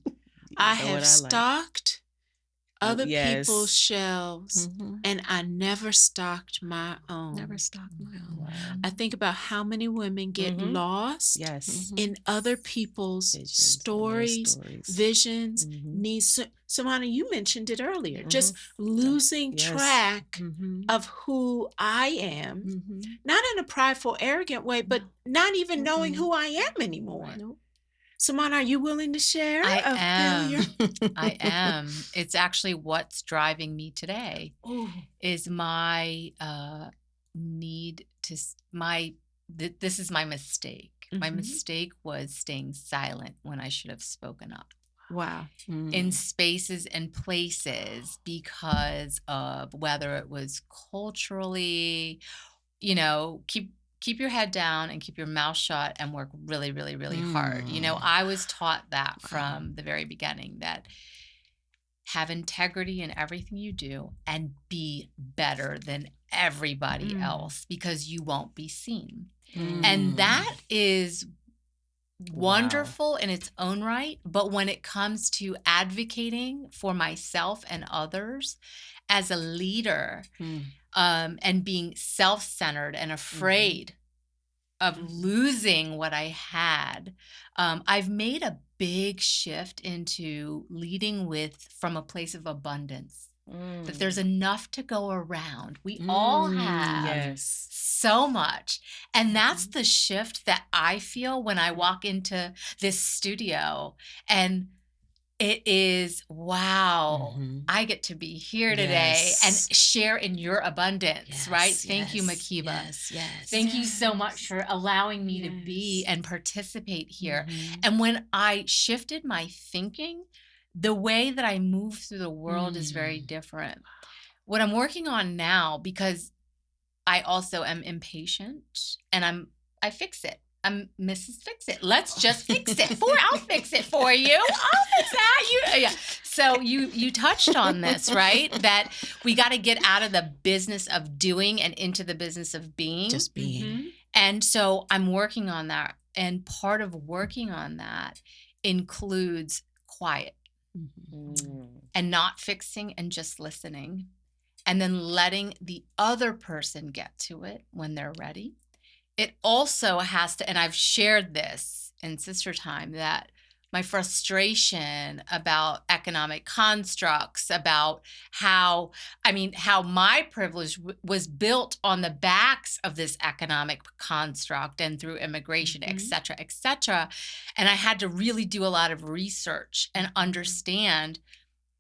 I have stocked other yes. people's shelves, and I never stocked my own. Never stocked my own. Wow. I think about how many women get Mhm. lost Yes. in other people's Visions and their stories, visions, Mhm. needs. Samana, you mentioned it earlier, Mhm. just losing Yes. track Mm-hmm. of who I am, Mm-hmm. not in a prideful, arrogant way, but not even knowing who I am anymore. Nope. Samana, are you willing to share I a failure? I am. It's actually what's driving me today Ooh. is my need to this is my mistake. My Mhm. mistake was staying silent when I should have spoken up Wow. in spaces and places because of whether it was culturally, keep your head down and keep your mouth shut and work really, really, really hard. I was taught that from the very beginning, that have integrity in everything you do and be better than everybody else because you won't be seen. And that is wonderful in its own right. But when it comes to advocating for myself and others as a leader, and being self-centered and afraid of losing what I had, I've made a big shift into leading from a place of abundance. That there's enough to go around. We all have Yes. so much. And that's the shift that I feel when I walk into this studio, and it is, wow, I get to be here today and share in your abundance, right? Thank you, Makiba. Yes. Thank you so much for allowing me to be and participate here. And when I shifted my thinking, the way that I move through the world is very different. What I'm working on now, because I also am impatient and I fix it. I'm Mrs. Fix It. Let's just fix it. I'll fix it for you. I'll fix that. So you touched on this, right? That we got to get out of the business of doing and into the business of being. Just being. And so I'm working on that. And part of working on that includes quiet and not fixing and just listening. And then letting the other person get to it when they're ready. It also has to, and I've shared this in Sister Time, that my frustration about economic constructs, about how my privilege was built on the backs of this economic construct and through immigration, et cetera, and I had to really do a lot of research and understand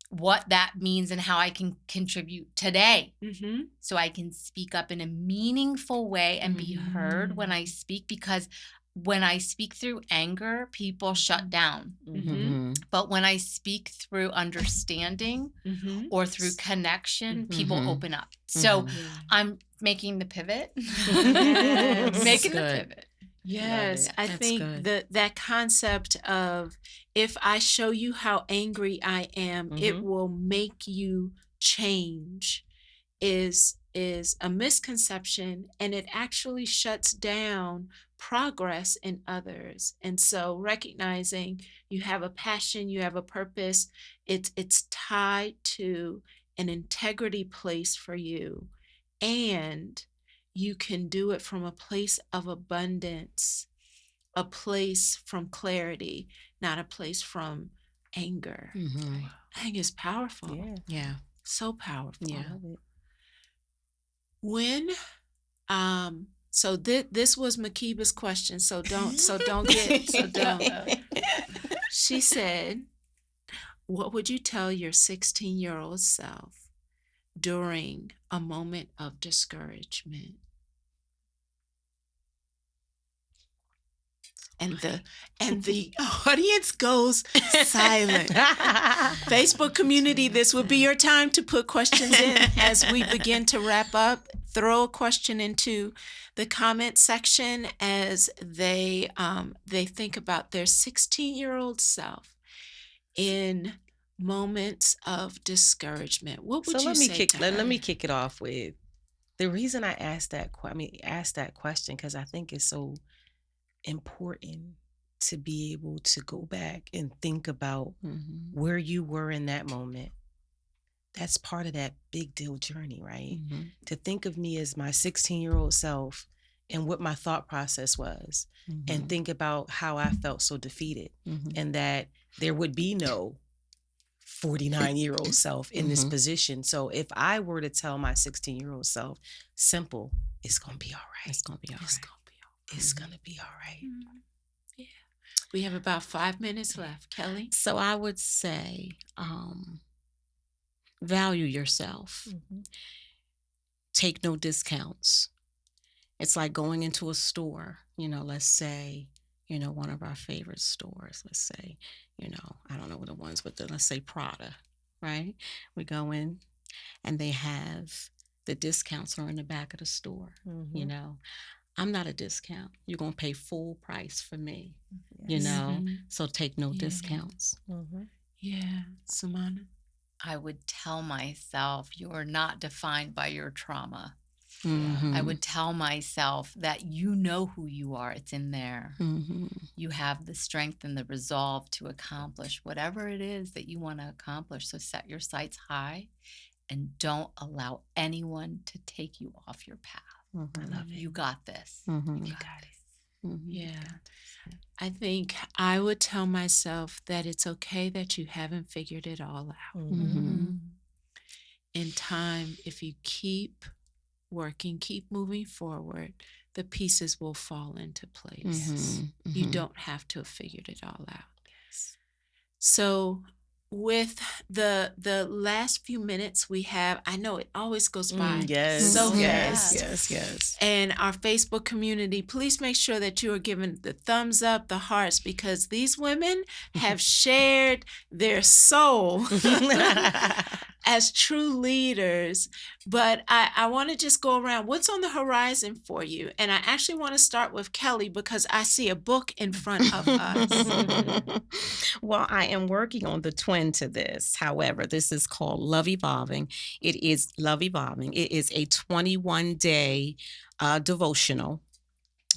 what that means and how I can contribute today. So I can speak up in a meaningful way and be heard when I speak, because when I speak through anger, people shut down. But when I speak through understanding or through connection, people open up. So I'm making the pivot. Making the pivot. Yes, I That's think good. that concept of, if I show you how angry I am, it will make you change, is a misconception, and it actually shuts down progress in others. And so recognizing you have a passion, you have a purpose, it's tied to an integrity place for you, and you can do it from a place of abundance, a place from clarity, not a place from anger. I think it's powerful. Yeah. So powerful. Yeah. When so this was Makiba's question, so don't get she said, what would you tell your 16-year-old self during a moment of discouragement? And the audience goes silent. Facebook community, this would be your time to put questions in as we begin to wrap up. Throw a question into the comment section as they think about their 16-year-old self in moments of discouragement. What would you say to her? Let me kick it off with the reason I asked that question, because I think it's so important to be able to go back and think about where you were in that moment, that's part of that big deal journey, right? Mm-hmm. To think of me as my 16-year-old self and what my thought process was, Mm-hmm. and think about how I felt so defeated, Mm-hmm. and that there would be no 49-year-old self in this Mm-hmm. position. So if I were to tell my 16-year-old self, simple, it's going to be all right. It's gonna be all It's right. going to be all right. It's going to be all right. Yeah. We have about 5 minutes left. Kelly? So I would say, value yourself. Mm-hmm. Take no discounts. It's like going into a store, let's say, one of our favorite stores, let's say, I don't know what the ones, but let's say Prada, right? We go in and they have the discounts are in the back of the store, Mm-hmm. I'm not a discount. You're going to pay full price for me, Yes. so take no Yeah. discounts. Mm-hmm. Yeah. Samana? I would tell myself, you're not defined by your trauma. Mm-hmm. I would tell myself that you know who you are. It's in there. Mm-hmm. You have the strength and the resolve to accomplish whatever it is that you want to accomplish. So set your sights high and don't allow anyone to take you off your path. Mm-hmm. I love it. You got this. Mm-hmm. You got this. Mm-hmm. Yeah. I think I would tell myself that it's okay that you haven't figured it all out. Mm-hmm. In time, if you keep working, keep moving forward, the pieces will fall into place. Mm-hmm. You don't have to have figured it all out. Yes. So with the last few minutes we have, I know it always goes by Yes. so yes. fast. Yes. And our Facebook community, please make sure that you are giving the thumbs up, the hearts, because these women have shared their soul as true leaders. But I want to just go around. What's on the horizon for you? And I actually want to start with Kelly because I see a book in front of us. Well, I am working on the twin to this. However, this is called Love Evolving. It is Love Evolving. It is a 21-day devotional.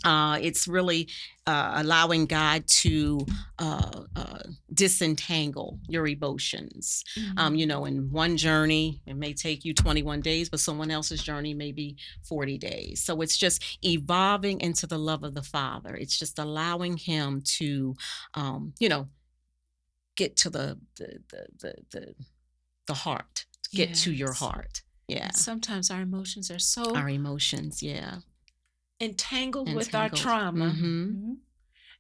It's really allowing God to disentangle your emotions. In one journey, it may take you 21 days, but someone else's journey may be 40 days. So it's just evolving into the love of the Father. It's just allowing Him to, get to the heart, get to your Yes. heart. Yeah. And sometimes our emotions are so Our emotions, yeah. entangled with our Entangled. trauma Mm-hmm.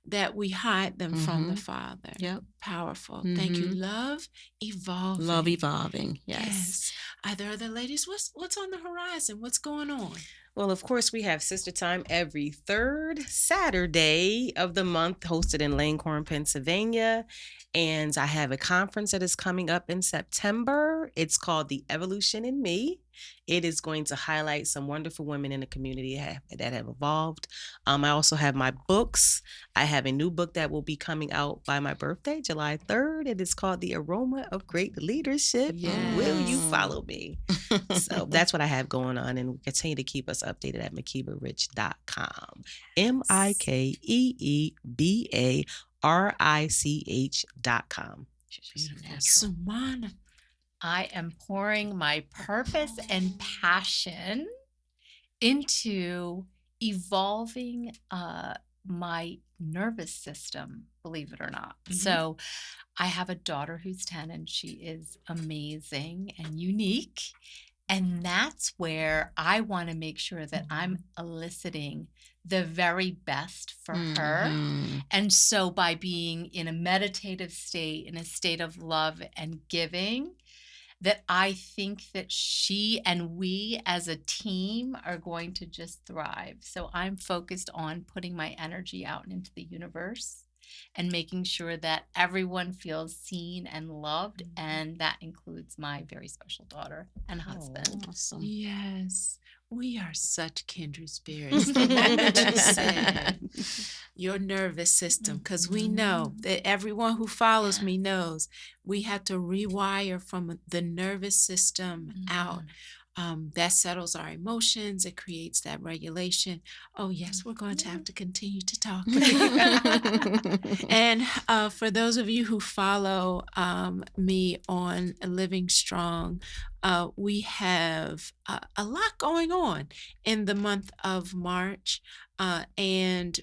that we hide them from the Mhm. Father. Yep. Powerful. Thank you. Mhm. Love evolving. Love evolving. Yes. Are there other ladies? What's on the horizon? What's going on? Well, of course, we have Sister Time every third Saturday of the month, hosted in Langhorne, Pennsylvania. And I have a conference that is coming up in September. It's called The Evolution in Me. It is going to highlight some wonderful women in the community that have evolved. I also have my books. I have a new book that will be coming out by my birthday, July 3rd. It is called The Aroma of Great Leadership. Yes. Will you follow me? So that's what I have going on, and continue to keep us updated at MakeebaRich.com. MakeebaRich.com. Sumana. I am pouring my purpose and passion into evolving my nervous system, believe it or not. So I have a daughter who's 10 and she is amazing and unique. And that's where I want to make sure that I'm eliciting the very best for her. Mhm. And so by being in a meditative state, in a state of love and giving, that I think that she and we as a team are going to just thrive. So I'm focused on putting my energy out into the universe and making sure that everyone feels seen and loved. And that includes my very special daughter and husband. Awesome. Yes. We are such kindred spirits. What you said, your nervous system, because we know that everyone who follows me knows we have to rewire from the nervous system out. That settles our emotions. It creates that regulation. Oh, yes, we're going to have to continue to talk. And for those of you who follow me on Living Strong, we have a lot going on in the month of March, and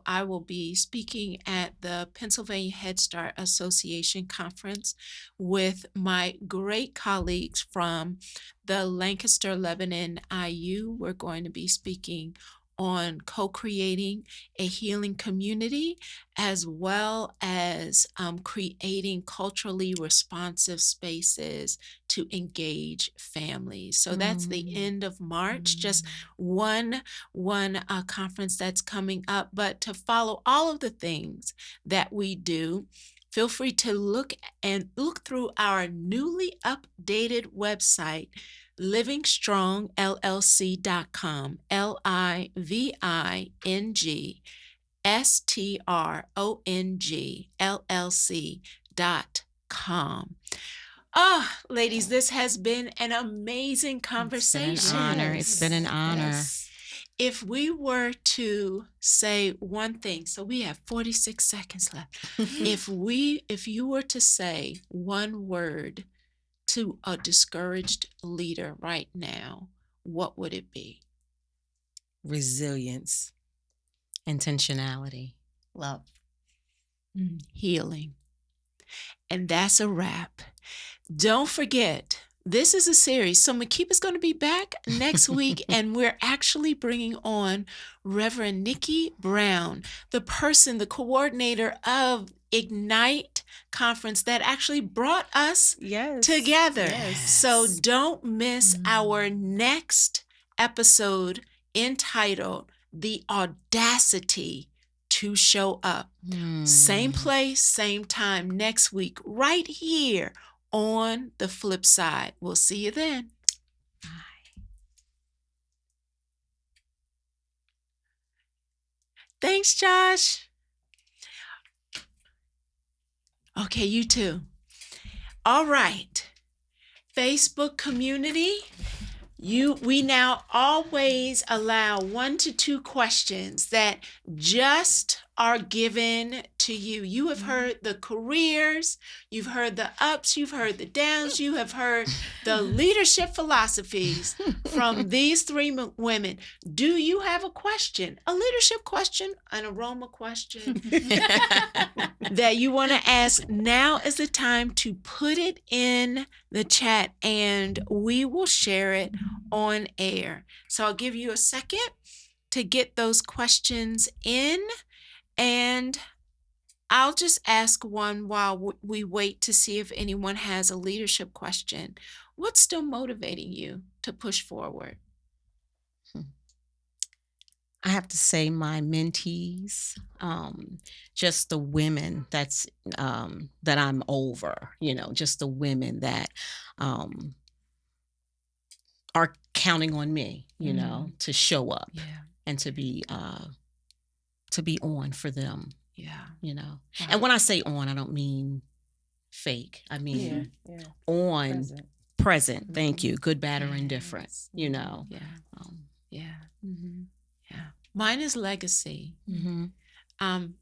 I will be speaking at the Pennsylvania Head Start Association conference with my great colleagues from the Lancaster Lebanon IU. We're going to be speaking on co-creating a healing community, as well as creating culturally responsive spaces to engage families. So that's the end of March, just one conference that's coming up. But to follow all of the things that we do, feel free to look through our newly updated website, livingstrongllc.com, livingstrongllc.com. Ladies, this has been an amazing conversation. It's been an honor. It's been an honor. Yes. If we were to say one thing, so we have 46 seconds left. If you were to say one word to a discouraged leader right now, what would it be? Resilience. Intentionality. Love. Healing. And that's a wrap. Don't forget, this is a series. So Makeeba's going to be back next week, and we're actually bringing on Reverend Nikki Brown, the coordinator of Ignite conference that actually brought us together. Yes. So don't miss our next episode entitled The Audacity to Show Up. Same place, same time next week, right here on The Flip Side. We'll see you then. Bye. Thanks, Josh. Okay, you too. All right. Facebook community. We now always allow 1 to 2 questions that just are given to you. You have heard the careers, you've heard the ups, you've heard the downs, you have heard the leadership philosophies from these 3 women. Do you have a question, a leadership question, an aroma question that you want to ask? Now is the time to put it in the chat and we will share it on air. So I'll give you a second to get those questions in, and I'll just ask one while we wait to see if anyone has a leadership question. What's still motivating you to push forward? I have to say my mentees, just the women that I'm over, just the women that are counting on me, to show up and to be on for them. And when I say on, I don't mean fake. I mean on, present. Thank you. Good, bad, or indifferent. Mine is legacy.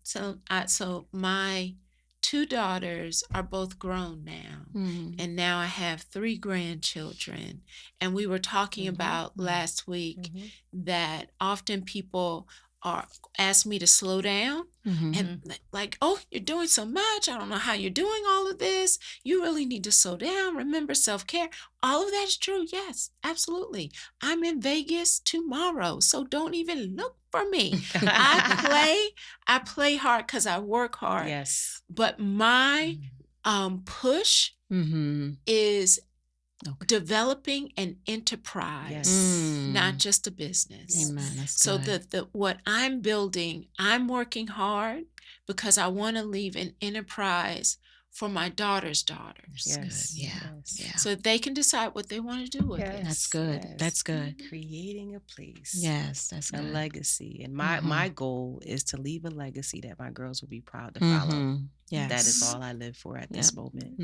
So my 2 daughters are both grown now, and now I have 3 grandchildren. And we were talking about last week that often people ask me to slow down and like, oh, you're doing so much. I don't know how you're doing all of this. You really need to slow down. Remember self-care. All of that is true. Yes, absolutely. I'm in Vegas tomorrow, so don't even look for me. I play hard because I work hard. Yes. But my push is developing an enterprise, not just a business. Amen. That's so good. What I'm building, I'm working hard because I want to leave an enterprise for my daughter's daughters. Yes. Good. Yeah. So they can decide what they want to do with it. That's good. Yes. That's good. Creating a place. Yes, that's a good. legacy. And my goal is to leave a legacy that my girls will be proud to follow. Yes. That is all I live for at this moment.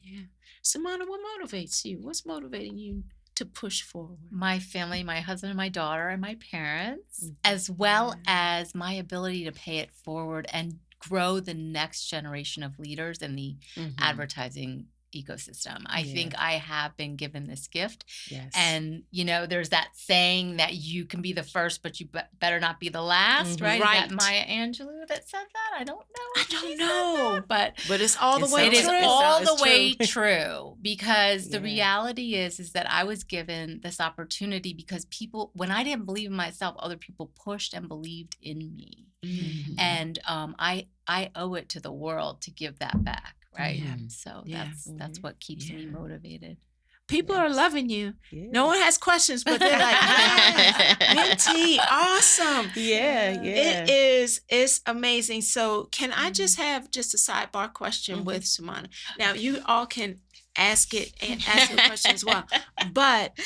Yeah. Samana, what motivates you? What's motivating you to push forward? My family, my husband and my daughter and my parents, as well as my ability to pay it forward and grow the next generation of leaders in the advertising ecosystem. I Yeah. think I have been given this gift. Yes. And, there's that saying that you can be the first, but you better not be the last, right? Right. Is that Maya Angelou that said that? I don't know. I if she don't said know. that, but it's all the It's way so- it is true. all It's the way true. true, because the Yeah. reality is that I was given this opportunity because people, when I didn't believe in myself, other people pushed and believed in me. Mhm. And I owe it to the world to give that back, right? Yeah. So Yeah. that's what keeps me Yeah. motivated. People are loving you. Yeah. No one has questions, but they're like, yes, Minty, awesome. Yeah. It's amazing. So can I just have just a sidebar question with Sumana? Now you all can ask it and ask the question as well. But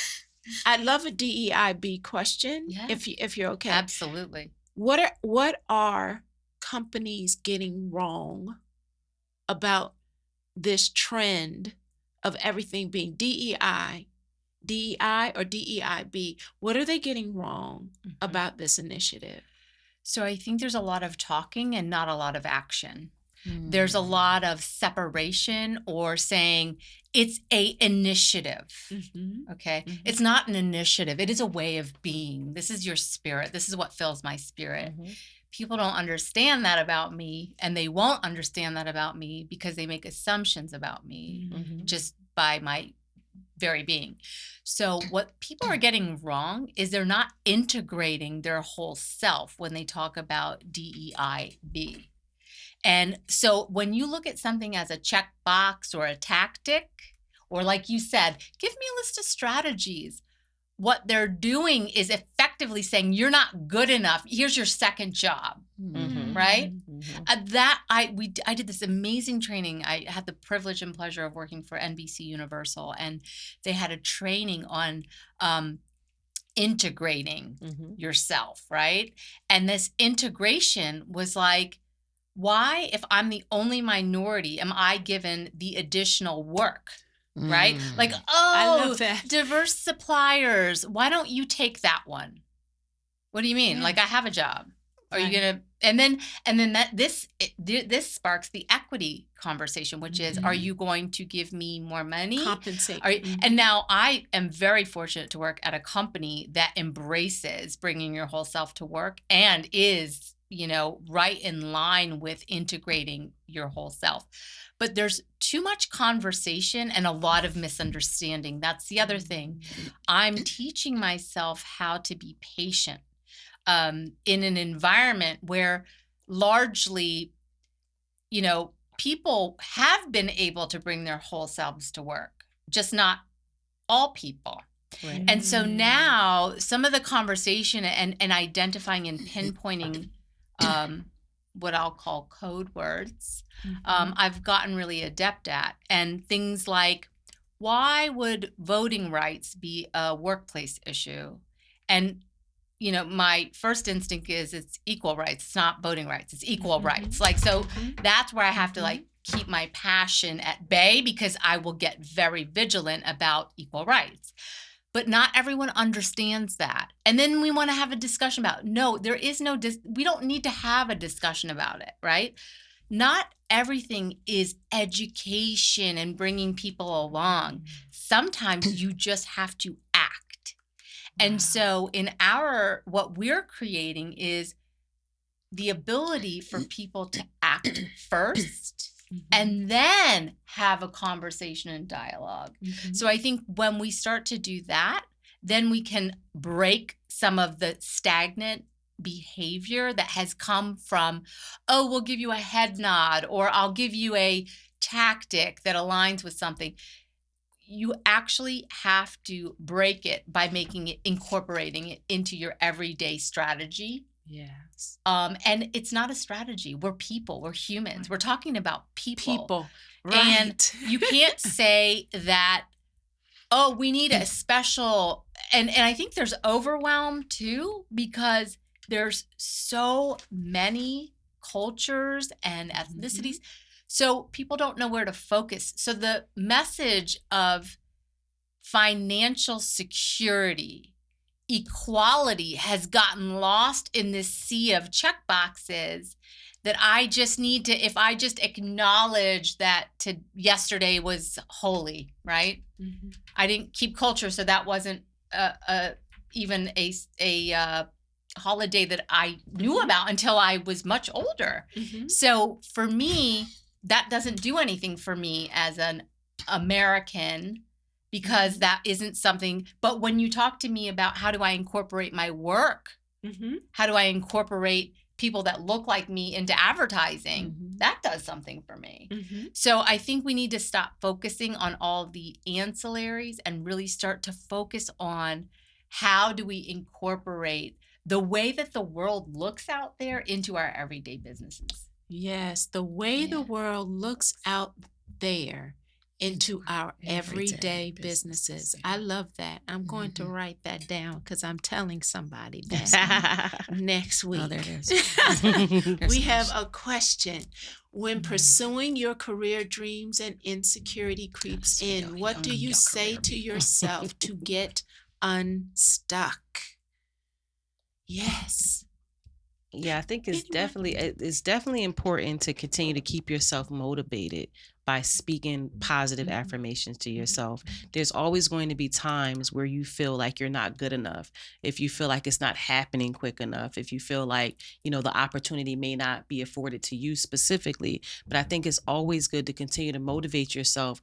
I'd love a DEIB question Yeah. if you're okay. Absolutely. What are companies getting wrong about this trend of everything being DEI or DEIB? What are they getting wrong about this initiative? So I think there's a lot of talking and not a lot of action. There's a lot of separation or saying it's a initiative. Mm-hmm. Okay. Mhm. It's not an initiative. It is a way of being. This is your spirit. This is what fills my spirit. People don't understand that about me, and they won't understand that about me because they make assumptions about me just by my very being. So what people are getting wrong is they're not integrating their whole self when they talk about DEIB. And so when you look at something as a checkbox or a tactic, or like you said, give me a list of strategies, what they're doing is effectively saying, you're not good enough. Here's your second job, right? I did this amazing training. I had the privilege and pleasure of working for NBC Universal, and they had a training on integrating yourself, right? And this integration was like, why, if I'm the only minority, am I given the additional work? Right? Like, I love that. diverse suppliers. Why don't you take that one? What do you mean? Yeah. Like, I have a job. Are you Right. gonna? And then this sparks the equity conversation, which is, are you going to give me more money? Compensate. And now I am very fortunate to work at a company that embraces bringing your whole self to work and is, right in line with integrating your whole self. But there's too much conversation and a lot of misunderstanding. That's the other thing. I'm teaching myself how to be patient in an environment where largely, people have been able to bring their whole selves to work, just not all people. Right. And so now some of the conversation and identifying and pinpointing what I'll call code words, I've gotten really adept at. And things like, why would voting rights be a workplace issue? And, my first instinct is it's equal rights. It's not voting rights. It's equal rights. Like, so that's where I have to keep my passion at bay, because I will get very vigilant about equal rights. But not everyone understands that. And then we want to have a discussion about, no, there is no, we don't need to have a discussion about it, right? Not everything is education and bringing people along. Sometimes you just have to act. And so what we're creating is the ability for people to act first and then have a conversation and dialogue. So I think when we start to do that, then we can break some of the stagnant behavior that has come from, oh, we'll give you a head nod, or I'll give you a tactic that aligns with something. You actually have to break it by incorporating it into your everyday strategy. Yes. And it's not a strategy. We're people. We're humans. We're talking about people. Right. And you can't say that, oh, we need a special, and I think there's overwhelm too, because there's so many cultures and ethnicities. So people don't know where to focus. So the message of financial security, equality has gotten lost in this sea of checkboxes that I just need to, if I just acknowledge that yesterday was holy, right? Mm-hmm. I didn't keep culture, so that wasn't even a holiday that I knew about until I was much older. Mm-hmm. So for me, that doesn't do anything for me as an American, because that isn't something. But when you talk to me about how do I incorporate my work, how do I incorporate people that look like me into advertising, that does something for me. So I think we need to stop focusing on all the ancillaries and really start to focus on how do we incorporate the way that the world looks out there into our everyday businesses. Yes, the way the world looks out there into our everyday businesses. I love that. I'm going to write that down because I'm telling somebody that next week. Oh, there it is. We have a question. When pursuing your career dreams and insecurity creeps in, what do you say to yourself to get unstuck? Yes. Yeah, I think it's definitely important to continue to keep yourself motivated by speaking positive affirmations to yourself. There's always going to be times where you feel like you're not good enough, if you feel like it's not happening quick enough, if you feel like, the opportunity may not be afforded to you specifically. But I think it's always good to continue to motivate yourself.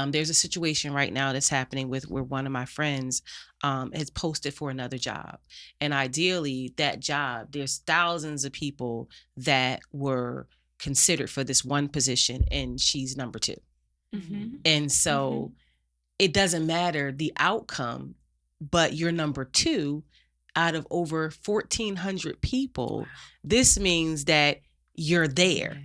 There's a situation right now that's happening where one of my friends has posted for another job. And ideally, that job, there's thousands of people that were considered for this one position, and she's number 2. And so it doesn't matter the outcome, but you're number 2 out of over 1,400 people. This means that you're there.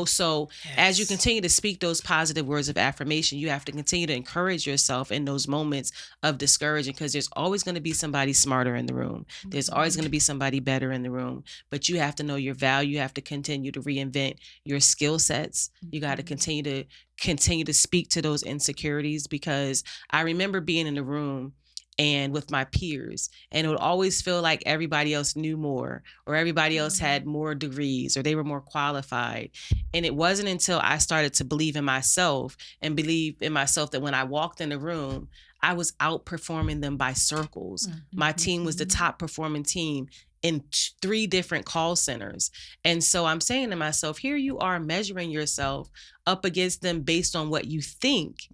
So as you continue to speak those positive words of affirmation, you have to continue to encourage yourself in those moments of discouraging, because there's always going to be somebody smarter in the room. There's always going to be somebody better in the room, but you have to know your value. You have to continue to reinvent your skill sets. You got to continue to speak to those insecurities, because I remember being in the room and with my peers, and it would always feel like everybody else knew more, or everybody else had more degrees, or they were more qualified. And it wasn't until I started to believe in myself that when I walked in the room, I was outperforming them by circles. My team was the top performing team in 3 different call centers. And so I'm saying to myself, here you are measuring yourself up against them based on what you think,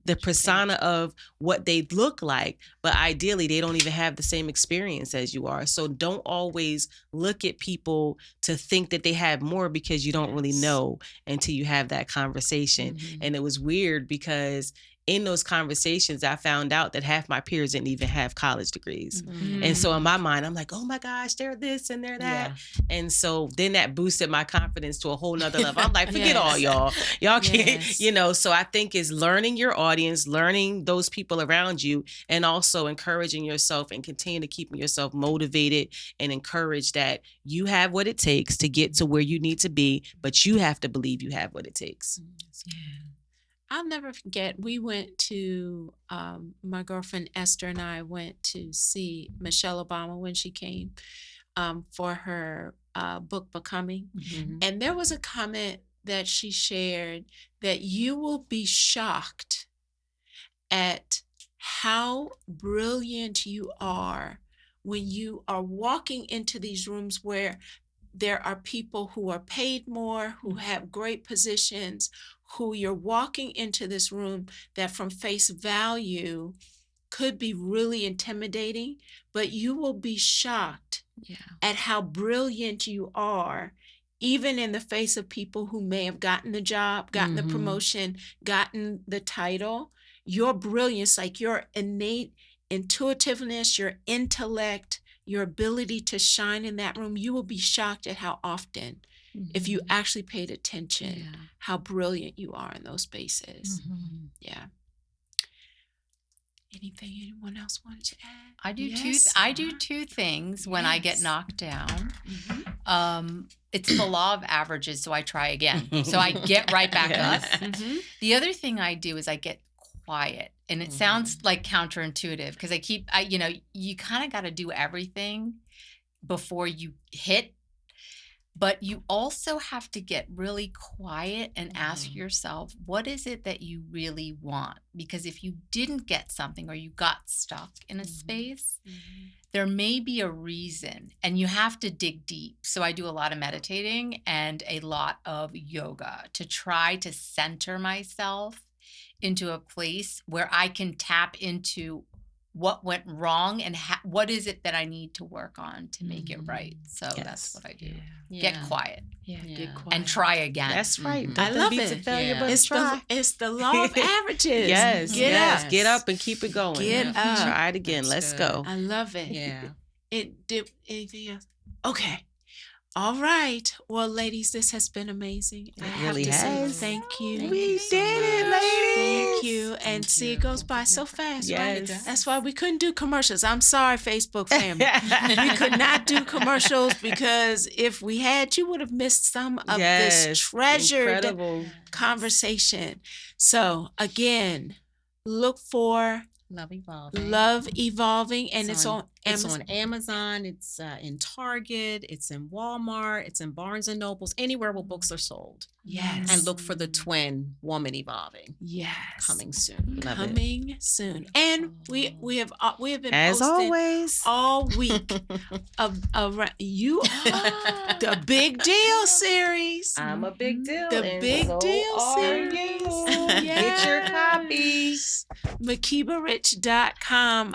the persona of what they look like. But ideally, they don't even have the same experience as you are. So don't always look at people to think that they have more, because you don't really know until you have that conversation. And it was weird because in those conversations, I found out that half my peers didn't even have college degrees. And so in my mind, I'm like, oh my gosh, they're this and they're that. And so then that boosted my confidence to a whole nother level. I'm like, forget all y'all. Y'all can't, so I think it's learning your audience, learning those people around you, and also encouraging yourself and continue to keep yourself motivated and encourage that you have what it takes to get to where you need to be, but you have to believe you have what it takes. I'll never forget, we went to, my girlfriend Esther and I went to see Michelle Obama when she came for her book, Becoming. And there was a comment that she shared that you will be shocked at how brilliant you are when you are walking into these rooms where there are people who are paid more, who have great positions, who you're walking into this room that from face value could be really intimidating, but you will be shocked at how brilliant you are, even in the face of people who may have gotten the job, gotten the promotion, gotten the title. Your brilliance, like your innate intuitiveness, your intellect, your ability to shine in that room, you will be shocked at how often, if you actually paid attention, how brilliant you are in those spaces. Anything anyone else wanted to add? I do two things when I get knocked down. It's the law of averages, so I try again. So I get right back up. The other thing I do is I get quiet. And it sounds like counterintuitive because you kind of got to do everything before you hit. But you also have to get really quiet and ask yourself, what is it that you really want? Because if you didn't get something or you got stuck in a space, there may be a reason, and you have to dig deep. So I do a lot of meditating and a lot of yoga to try to center myself into a place where I can tap into what went wrong and what is it that I need to work on to make it right. So that's what I do. Get quiet. Get quiet. And try again. That's right. I love it. Failure, but It's try. it's the law of averages. Yes. Get up. Get up and keep it going. Get up. Try it again. Let's go. I love it. Yeah. It did anything else? Okay. All right. Well, ladies, this has been amazing. I have really to say has. thank you. We did it, ladies. Thank you. And see, it goes by so fast, right? Yes. That's why we couldn't do commercials. I'm sorry, Facebook family. We could not do commercials because if we had, you would have missed some of this treasured Incredible. conversation. So, again, look for Love Evolving. Love Evolving, and it's on It's Amazon. on Amazon. It's in Target. It's in Walmart. It's in Barnes and Nobles. Anywhere where books are sold. Yes. And look for the twin Woman Evolving Yes. coming soon. Love it. Coming soon. And we have been As posting always. all week of you are the Big Deal series. I'm a big deal. The and Big so Deal are series. you. Get your copy. MakibaRich.com.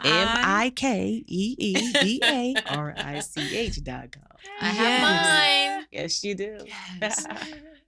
MIKEEBARICH.com. I have mine. Yes, you do. Yes.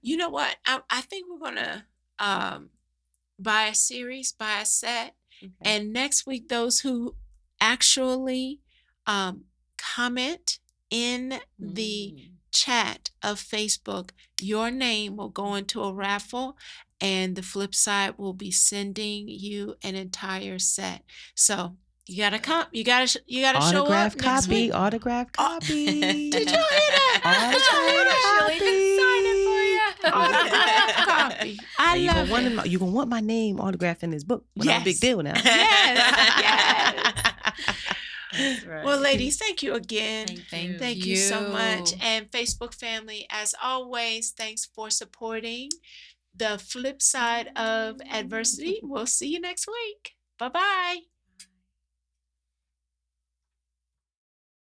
You know what? I think we're gonna buy a series, buy a set, and next week those who actually comment in the chat of Facebook, your name will go into a raffle, and the flip side will be sending you an entire set. So you gotta come. You gotta show up Autograph next copy. week. Autograph copy. Did y'all hear that? Autograph She'll even sign it for you. Autograph copy. I you love gonna it. you gonna want my name autographed in this book. Well, I'm a big Yes. deal now. Yes. That's right. Well, ladies, thank you again. Thank You so much. And Facebook family, as always, thanks for supporting the flip side of adversity. We'll see you next week. Bye-bye.